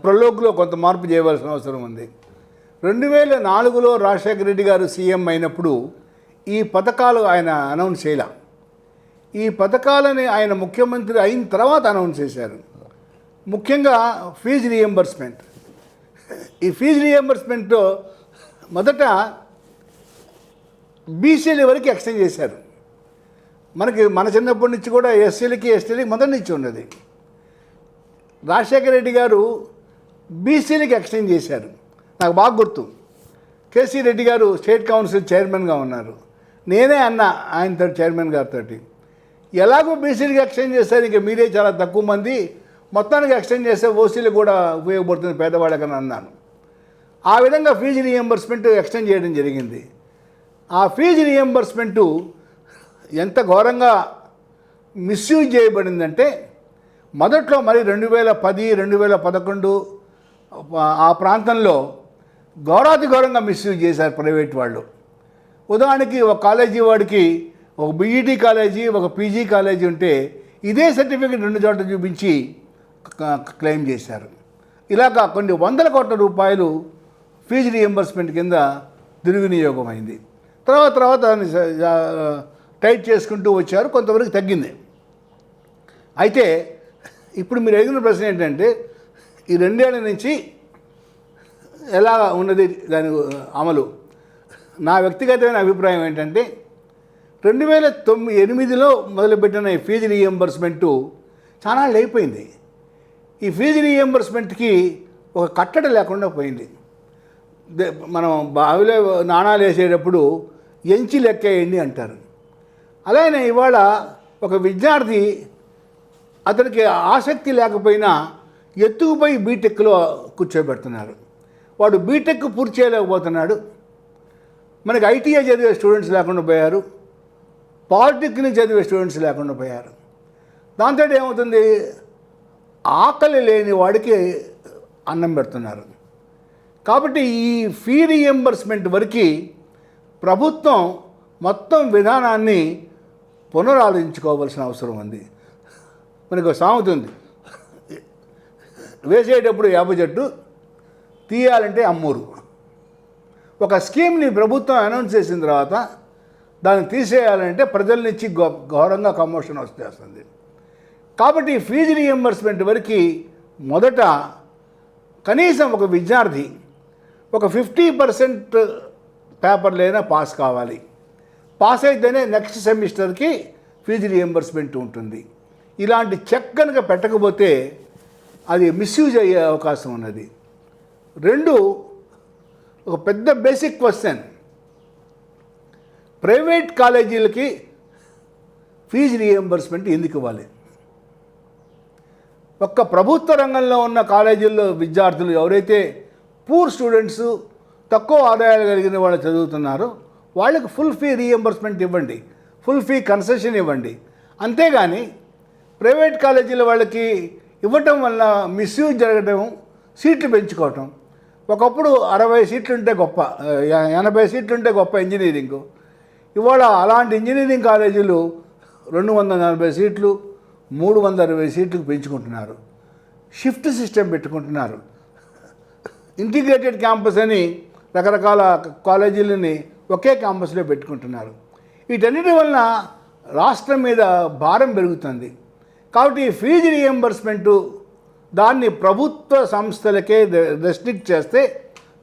ప్రలోగ్లో కొంత మార్పు చేయవలసిన అవసరం ఉంది. 2004లో రాజశేఖర రెడ్డి గారు సీఎం అయినప్పుడు ఈ పథకాలు ఆయన అనౌన్స్ చేయలే. ఈ పథకాలని ఆయన ముఖ్యమంత్రి అయిన తర్వాత అనౌన్స్ చేశారు. ముఖ్యంగా ఫీజు రీయింబర్స్మెంట్. ఈ ఫీజు రీయింబర్స్మెంట్ మొదట బీసీల వరకు ఎక్స్టెండ్ చేశారు. మన చిన్నప్పటి నుంచి కూడా ఎస్సీలకి ఎస్టీలకి మొదటి నుంచి ఉన్నది. రాజశేఖర రెడ్డి గారు బీసీలకి ఎక్స్టెండ్ చేశారు. నాకు బాగా గుర్తు. కేసీ రెడ్డి గారు స్టేట్ కౌన్సిల్ చైర్మన్గా ఉన్నారు. నేనే అన్న ఆయనతో చైర్మన్ గారితో, ఎలాగో బీసీలకు ఎక్స్టెండ్ చేస్తారు, ఇక మీరే చాలా తక్కువ మంది, మొత్తానికి ఎక్స్టెండ్ చేస్తే ఓసీలు కూడా ఉపయోగపడుతుంది పేదవాళ్ళకని అన్నాను. ఆ విధంగా ఫీజు రీఎంబర్స్మెంట్ ఎక్స్టెండ్ చేయడం జరిగింది. ఆ ఫీజు రీఎంబర్స్మెంటు ఎంత ఘోరంగా మిస్యూజ్ చేయబడిందంటే, మొదట్లో మరి 2010, 2011 ఆ ప్రాంతంలో ఘోరాతి ఘోరంగా మిస్యూజ్ చేశారు ప్రైవేట్ వాళ్ళు. ఉదాహరణకి ఒక కాలేజీ వాడికి ఒక బీఈడీ కాలేజీ, ఒక పీజీ కాలేజీ ఉంటే ఇదే సర్టిఫికేట్ 2 చోట్ల చూపించి క్లెయిమ్ చేశారు. ఇలాగా కొన్ని వందల కోట్ల రూపాయలు ఫీజు రీఎంబర్స్మెంట్ కింద దుర్వినియోగం అయింది. తర్వాత దాన్ని టైట్ చేసుకుంటూ వచ్చారు, కొంతవరకు తగ్గింది. అయితే ఇప్పుడు మీరు అడిగిన ప్రశ్న ఏంటంటే, ఈ 2 ఏళ్ల నుంచి ఎలా ఉన్నది దాని అమలు? నా వ్యక్తిగతమైన అభిప్రాయం ఏంటంటే, 2008లో మొదలుపెట్టిన ఈ ఫీజు రీఎంబర్స్మెంటు చాలా అయిపోయింది. ఈ ఫీజు రీఎంబర్స్మెంట్కి ఒక కట్టడి లేకుండా పోయింది. మనం బావిలో నాణాలు వేసేటప్పుడు ఎంచి లెక్కేయండి అంటారు. అలానే ఇవాళ ఒక విద్యార్థి అతనికి ఆసక్తి లేకపోయినా ఎత్తుకుపోయి బీటెక్లో కూర్చోబెడుతున్నారు. వాడు బీటెక్ పూర్తి చేయలేకపోతున్నాడు. మనకి ఐటీఐ చదివే స్టూడెంట్స్ లేకుండా పోయారు, పాలిటెక్నిక్ చదివే స్టూడెంట్స్ లేకుండా పోయారు. దాంతో ఏమవుతుంది, ఆకలి లేని వాడికి అన్నం పెడుతున్నారు. కాబట్టి ఈ ఫీ రీఎంబర్స్మెంట్ వరకు ప్రభుత్వం మొత్తం విధానాన్ని పునరాలోచించుకోవాల్సిన అవసరం ఉంది. మనకు ఒక సామెత ఉంది, వేసేటప్పుడు వేప చెట్టు, తీయాలంటే అమ్మూరు. ఒక స్కీమ్ని ప్రభుత్వం అనౌన్స్ చేసిన తర్వాత దాన్ని తీసేయాలంటే ప్రజల నుంచి ఘోరంగా కమోషన్ వస్తుంది. కాబట్టి ఫీజు రీఎంబర్స్మెంట్ వరకు మొదట కనీసం ఒక విద్యార్థి ఒక 50% పేపర్లైనా పాస్ కావాలి. పాస్ అయితేనే నెక్స్ట్ సెమిస్టర్కి ఫీజు రీఎంబర్స్మెంట్ ఉంటుంది. ఇలాంటి చెక్ కనుక పెట్టకపోతే అది మిస్యూజ్ అయ్యే అవకాశం ఉన్నది. 2, ఒక పెద్ద బేసిక్ క్వశ్చన్, ప్రైవేట్ కాలేజీలకి ఫీజు రీఎంబర్స్మెంట్ ఎందుకు ఇవ్వాలి? ఒక్క ప్రభుత్వ రంగంలో ఉన్న కాలేజీల్లో విద్యార్థులు ఎవరైతే పూర్ స్టూడెంట్స్, తక్కువ ఆదాయాలు కలిగిన వాళ్ళు చదువుతున్నారో వాళ్ళకి ఫుల్ ఫీ రీఎంబర్స్మెంట్ ఇవ్వండి, ఫుల్ ఫీ కన్సెషన్ ఇవ్వండి. అంతేగాని ప్రైవేట్ కాలేజీల వాళ్ళకి ఇవ్వటం వల్ల మిస్యూజ్ జరగడం, సీట్లు పెంచుకోవటం. ఒకప్పుడు 60 సీట్లు ఉంటే గొప్ప, 80 సీట్లు ఉంటే గొప్ప ఇంజనీరింగ్. ఇవాళ అలాంటి ఇంజనీరింగ్ కాలేజీలు 240 సీట్లు, 320 సీట్లకు పెంచుకుంటున్నారు. షిఫ్ట్ సిస్టమ్ పెట్టుకుంటున్నారు. ఇంటిగ్రేటెడ్ క్యాంపస్ అని రకరకాల కాలేజీలని ఒకే క్యాంపస్లో పెట్టుకుంటున్నారు. వీటన్నిటి వలన రాష్ట్రం మీద భారం పెరుగుతుంది. కాబట్టి ఫీజు రీఎంబర్స్మెంటు దాన్ని ప్రభుత్వ సంస్థలకే రెస్ట్రిక్ట్ చేస్తే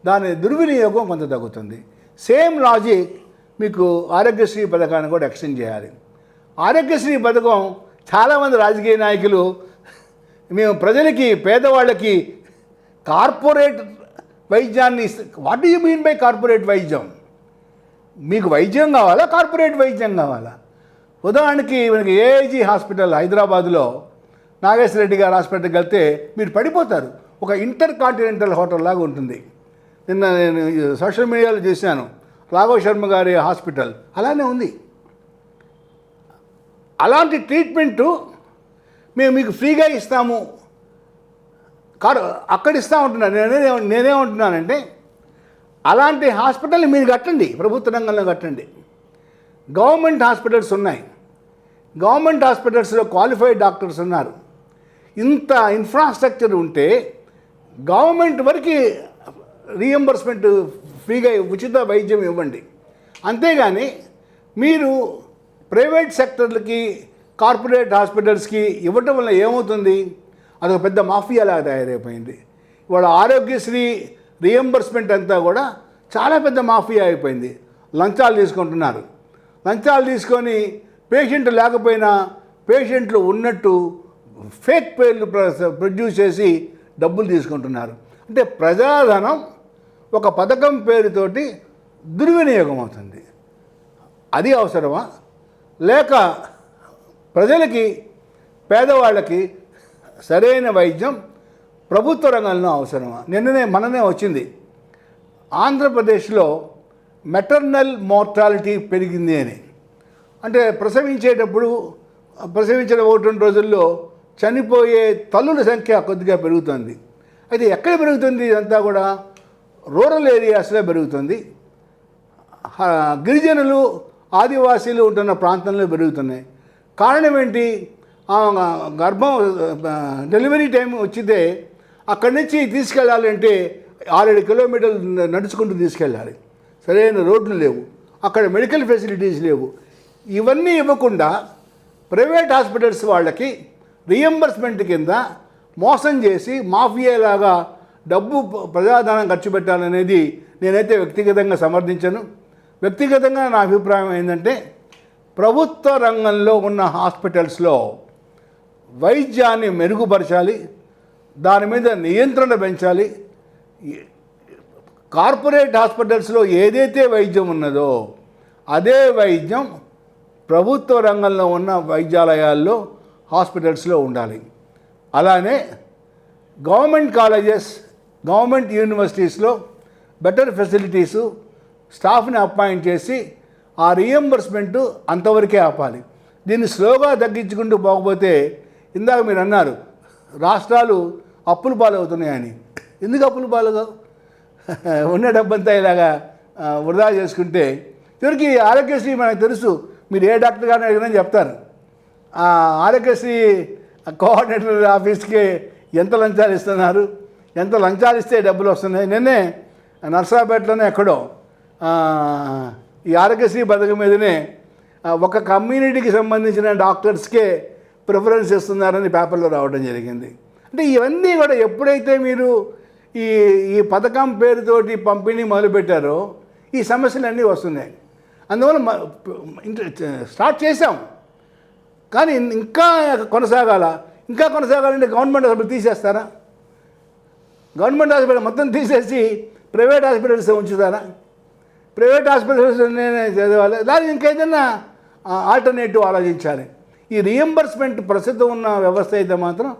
దాని దుర్వినియోగం కొంత తగ్గుతుంది. సేమ్ లాజిక్ మీకు ఆరోగ్యశ్రీ పథకాన్ని కూడా ఎక్స్టెండ్ చేయాలి. ఆరోగ్యశ్రీ పథకం చాలామంది రాజకీయ నాయకులు మేము ప్రజలకి, పేదవాళ్ళకి కార్పొరేట్ వైద్యాన్ని what do you mean by corporate వైద్యం? మీకు వైద్యం కావాలా, కార్పొరేట్ వైద్యం కావాలా? ఉదాహరణకి మనకి ఏఐజీ హాస్పిటల్ హైదరాబాద్లో నాగేశ్వర రెడ్డి గారి హాస్పిటల్కి వెళ్తే మీరు పడిపోతారు. ఒక ఇంటర్ కాంటినెంటల్ హోటల్ లాగా ఉంటుంది. నిన్న నేను సోషల్ మీడియాలో చూశాను, రాఘవ్ శర్మ గారి హాస్పిటల్ అలానే ఉంది. అలాంటి ట్రీట్మెంటు మేము మీకు ఫ్రీగా ఇస్తాము, అక్కడ ఇస్తూ ఉంటున్నాను. నేనేమంటున్నానంటే అలాంటి హాస్పిటల్ని మీరు కట్టండి, ప్రభుత్వ రంగంలో కట్టండి. గవర్నమెంట్ హాస్పిటల్స్ ఉన్నాయి, గవర్నమెంట్ హాస్పిటల్స్లో క్వాలిఫైడ్ డాక్టర్స్ ఉన్నారు. ఇంత ఇన్ఫ్రాస్ట్రక్చర్ ఉంటే గవర్నమెంట్ వరకు రీఎంబర్స్మెంట్ ఫ్రీగా ఉచిత వైద్యం ఇవ్వండి. అంతేగాని మీరు ప్రైవేట్ సెక్టర్లకి, కార్పొరేట్ హాస్పిటల్స్కి ఇవ్వటం వల్ల ఏమవుతుంది, అదొక పెద్ద మాఫియాలా తయారైపోయింది. ఇవాళ ఆరోగ్యశ్రీ రీఎంబర్స్మెంట్ అంతా కూడా చాలా పెద్ద మాఫియా అయిపోయింది. లంచాలు తీసుకుంటున్నారు. లంచాలు తీసుకొని పేషెంట్ లేకపోయినా పేషెంట్లు ఉన్నట్టు ఫేక్ పేర్లు ప్రొడ్యూస్ చేసి డబ్బులు తీసుకుంటున్నారు. అంటే ప్రజాధనం ఒక పథకం పేరుతోటి దుర్వినియోగం అవుతుంది. అది అవసరమా? లేక ప్రజలకి, పేదవాళ్ళకి సరైన వైద్యం ప్రభుత్వ రంగంలో అవసరమా? మననే వచ్చింది, ఆంధ్రప్రదేశ్లో మెటర్నల్ మోర్టాలిటీ పెరిగింది అని. అంటే ప్రసవించిన 1-2 రోజుల్లో చనిపోయే తల్లుల సంఖ్య కొద్దిగా పెరుగుతుంది. అయితే ఎక్కడ పెరుగుతుంది? ఇదంతా కూడా రూరల్ ఏరియాస్లో పెరుగుతుంది. గిరిజనులు, ఆదివాసీలు ఉంటున్న ప్రాంతంలో పెరుగుతున్నాయి. కారణం ఏంటి? డెలివరీ టైం వచ్చితే అక్కడి నుంచి తీసుకెళ్ళాలంటే 6-7 కిలోమీటర్లు నడుచుకుంటూ తీసుకెళ్ళాలి. సరైన రోడ్లు లేవు, అక్కడ మెడికల్ ఫెసిలిటీస్ లేవు. ఇవన్నీ ఇవ్వకుండా ప్రైవేట్ హాస్పిటల్స్ వాళ్ళకి రీఎంబర్స్మెంట్ కింద మోసం చేసి మాఫియాలాగా డబ్బు, ప్రజాధనం ఖర్చు పెట్టాలనేది నేనైతే వ్యక్తిగతంగా సమర్థించను. వ్యక్తిగతంగా నా అభిప్రాయం ఏంటంటే, ప్రభుత్వ రంగంలో ఉన్న హాస్పిటల్స్లో వైద్యాన్ని మెరుగుపరచాలి, దాని మీద నియంత్రణ పెంచాలి. కార్పొరేట్ హాస్పిటల్స్లో ఏదైతే వైద్యం ఉన్నదో అదే వైద్యం ప్రభుత్వ రంగంలో ఉన్న వైద్యాలయాల్లో, హాస్పిటల్స్లో ఉండాలి. అలానే గవర్నమెంట్ కాలేజెస్, గవర్నమెంట్ యూనివర్సిటీస్లో బెటర్ ఫెసిలిటీసు, స్టాఫ్ని అపాయింట్ చేసి ఆ రీఎంబర్స్మెంటు అంతవరకే ఆపాలి. దీన్ని స్లోగా తగ్గించుకుంటూ పోకపోతే, ఇందాక మీరు అన్నారు రాష్ట్రాలు అప్పుల పాలవుతున్నాయని. ఎందుకు అప్పుల పాలుగా? ఉన్న డబ్బంతా ఇలాగా వృధా చేసుకుంటే చివరికి ఆరోగ్యశ్రీ మనకు తెలుసు, మీరు ఏ డాక్టర్ గారిని అడిగినా చెప్తారు. ఆరోగ్యశ్రీ కోఆర్డినేటర్ ఆఫీస్కి ఎంత లంచాలు ఇస్తున్నారు, ఎంత లంచాలు ఇస్తే డబ్బులు వస్తున్నాయి. నిన్నే నర్సాపేటలోనే ఎక్కడో ఈ ఆరోగ్యశ్రీ పథకం మీదనే ఒక కమ్యూనిటీకి సంబంధించిన డాక్టర్స్కే ప్రిఫరెన్స్ ఇస్తున్నారని పేపర్లో రావడం జరిగింది. అంటే ఇవన్నీ కూడా ఎప్పుడైతే మీరు ఈ పథకం పేరుతోటి పంపిణీ మొదలుపెట్టారో ఈ సమస్యలన్నీ వస్తున్నాయి. అందువల్ల స్టార్ట్ చేసాం, కానీ ఇంకా కొనసాగాలంటే గవర్నమెంట్ హాస్పిటల్ తీసేస్తారా? గవర్నమెంట్ హాస్పిటల్ మొత్తం తీసేసి ప్రైవేట్ హాస్పిటల్స్ ఉంచుతారా? ప్రైవేట్ హాస్పిటల్స్ చదవాలి, దానికి ఇంకేదైనా ఆల్టర్నేటివ్ ఆలోచించాలి. ఈ రీఎంబర్స్మెంట్ ప్రస్తుతం ఉన్న వ్యవస్థ అయితే మాత్రం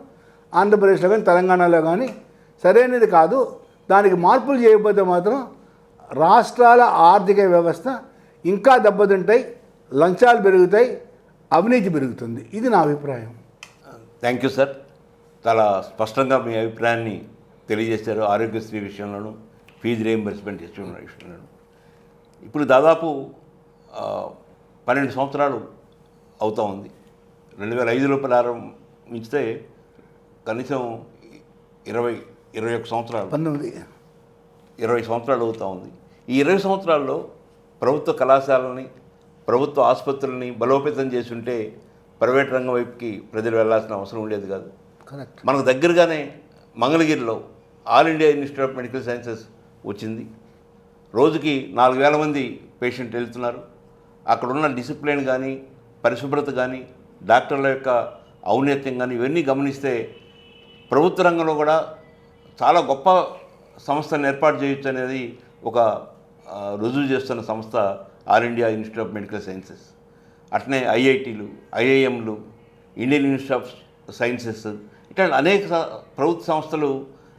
ఆంధ్రప్రదేశ్లో కానీ తెలంగాణలో కానీ సరైనది కాదు. దానికి మార్పులు చేయకపోతే మాత్రం రాష్ట్రాల ఆర్థిక వ్యవస్థ ఇంకా దెబ్బతింటాయి, లంచాలు పెరుగుతాయి, అవినీతి పెరుగుతుంది. ఇది నా అభిప్రాయం. Thank you sir. చాలా స్పష్టంగా మీ అభిప్రాయాన్ని తెలియజేశారు. ఆరోగ్యశ్రీ విషయంలోనూ, ఫీజు రీఎంబర్స్మెంట్ విషయంలోనూ. ఇప్పుడు దాదాపు 12 సంవత్సరాలు అవుతూ ఉంది. 2005లో ప్రారంభించితే కనీసం 21 సంవత్సరాలు, 20 సంవత్సరాలు అవుతూ ఉంది. ఈ 20 సంవత్సరాల్లో ప్రభుత్వ కళాశాలని, ప్రభుత్వ ఆసుపత్రులని బలోపేతం చేసి ఉంటే ప్రైవేట్ రంగం వైపుకి ప్రజలు వెళ్లాల్సిన అవసరం ఉండేది కాదు. కరెక్ట్. మనకు దగ్గరగానే మంగళగిరిలో all India institute of medical sciences వచ్చింది. రోజుకి 4,000 మంది పేషెంట్ వెళ్తున్నారు. అక్కడున్న డిసిప్లిన్ కానీ, పరిశుభ్రత కానీ, డాక్టర్ల యొక్క ఔన్నత్యం కానీ ఇవన్నీ గమనిస్తే ప్రభుత్వ రంగంలో కూడా చాలా గొప్ప సంస్థను ఏర్పాటు చేయొచ్చు అనేది ఒక రుజువు చేస్తున్న సంస్థ all India institute of medical sciences. అట్నే ఐఐటీలు, ఐఐఎంలు, ఇండియన్ ఇన్స్టిట్యూట్ ఆఫ్ సైన్సెస్, ఇట్లా అనేక ప్రభుత్వ సంస్థలు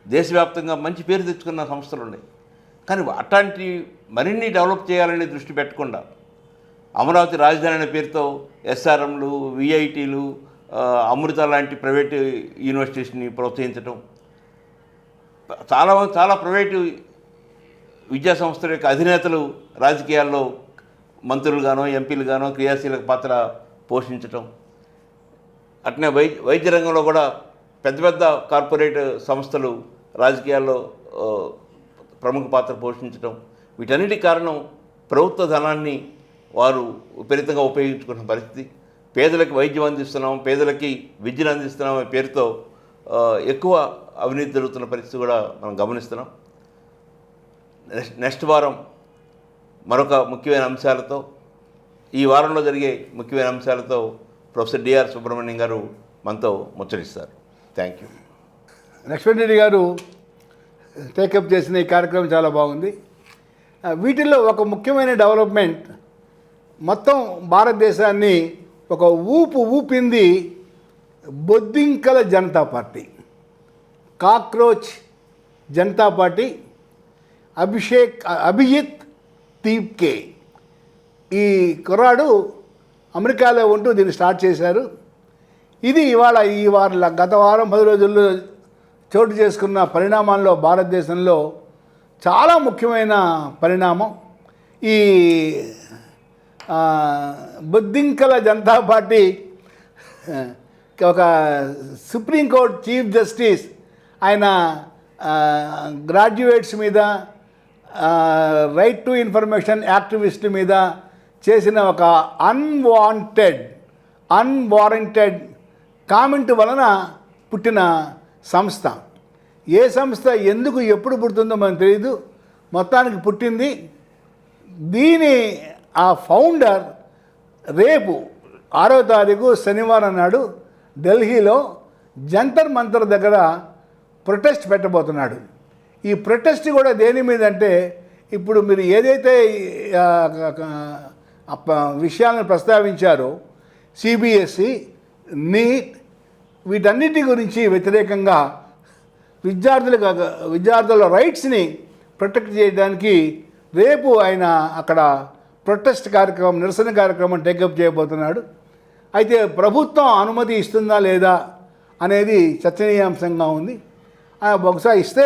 దేశవ్యాప్తంగా మంచి పేరు తెచ్చుకున్న సంస్థలు ఉన్నాయి. కానీ అట్లాంటి మరిన్ని డెవలప్ చేయాలనే దృష్టి పెట్టకుండా అమరావతి రాజధాని అనే పేరుతో ఎస్ఆర్ఎంలు, విఐటీలు, అమృత లాంటి ప్రైవేటు యూనివర్సిటీస్ని ప్రోత్సహించడం, చాలా ప్రైవేటు విద్యా సంస్థల యొక్క అధినేతలు రాజకీయాల్లో మంత్రులుగానో, ఎంపీలుగానో క్రియాశీలక పాత్ర పోషించటం, అట్నే వైద్య రంగంలో కూడా పెద్ద పెద్ద కార్పొరేట్ సంస్థలు రాజకీయాల్లో ప్రముఖ పాత్ర పోషించడం, వీటన్నిటికి కారణం ప్రభుత్వ ధనాన్ని వారు విపరీతంగా ఉపయోగించుకున్న పరిస్థితి. పేదలకు వైద్యం అందిస్తున్నాం, పేదలకి విద్యను అందిస్తున్నాం అనే పేరుతో ఎక్కువ అవినీతి జరుగుతున్న పరిస్థితి కూడా మనం గమనిస్తున్నాం. నెక్స్ట్ వారం మరొక ముఖ్యమైన అంశాలతో, ఈ వారంలో జరిగే ముఖ్యమైన అంశాలతో ప్రొఫెసర్ డిఆర్ సుబ్రహ్మణ్యం గారు మనతో ముచ్చటిస్తారు. Thank you. Lakshman Reddy garu, take up చేసిన ఈ కార్యక్రమం చాలా బాగుంది. వీటిల్లో ఒక ముఖ్యమైన డెవలప్మెంట్, మొత్తం భారతదేశాన్ని ఒక ఊపింది బొద్దింకల Janata party, cockroach Janata party, Abhijit Tipke. ఈ కుర్రాడు అమెరికాలో ఉంటూ దీన్ని స్టార్ట్ చేశారు. ఇది గత వారం 10 రోజుల్లో చోటు చేసుకున్న పరిణామాల్లో భారతదేశంలో చాలా ముఖ్యమైన పరిణామం. ఈ బొద్దింకల జనతా పార్టీ ఒక సుప్రీంకోర్టు చీఫ్ జస్టిస్, ఆయన గ్రాడ్యుయేట్స్ మీద, రైట్ టు ఇన్ఫర్మేషన్ యాక్టివిస్టుల మీద చేసిన ఒక అన్వారంటెడ్ కామెంట్ వలన పుట్టిన సంస్థ. ఏ సంస్థ ఎందుకు ఎప్పుడు పుడుతుందో మనకు తెలియదు, మొత్తానికి పుట్టింది. దీని ఆ ఫౌండర్ రేపు 6వ తారీఖు శనివారం నాడు ఢిల్లీలో జంతర్ మంతర్ దగ్గర ప్రొటెస్ట్ పెట్టబోతున్నాడు. ఈ ప్రొటెస్ట్ కూడా దేని మీద అంటే, ఇప్పుడు మీరు ఏదైతే విషయాలను ప్రస్తావించారో, సిబిఎస్ఈ, నీట్, వీటన్నిటి గురించి వ్యతిరేకంగా విద్యార్థుల రైట్స్ని ప్రొటెక్ట్ చేయడానికి రేపు ఆయన అక్కడ ప్రొటెస్ట్ కార్యక్రమం, నిరసన కార్యక్రమం టేకప్ చేయబోతున్నాడు. అయితే ప్రభుత్వం అనుమతి ఇస్తుందా లేదా అనేది చర్చనీయాంశంగా ఉంది. బహుశా ఇస్తే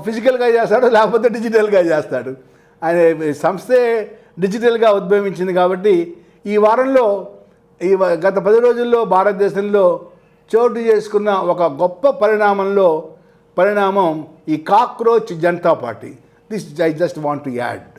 ఫిజికల్గా చేస్తాడు, లేకపోతే డిజిటల్గా చేస్తాడు. ఆయన సంస్థే డిజిటల్గా ఉద్భవించింది కాబట్టి ఈ వారంలో గత 10 రోజుల్లో భారతదేశంలో చోటు చేసుకున్న ఒక గొప్ప పరిణామం ఈ cockroach Janata party. This I just want to add.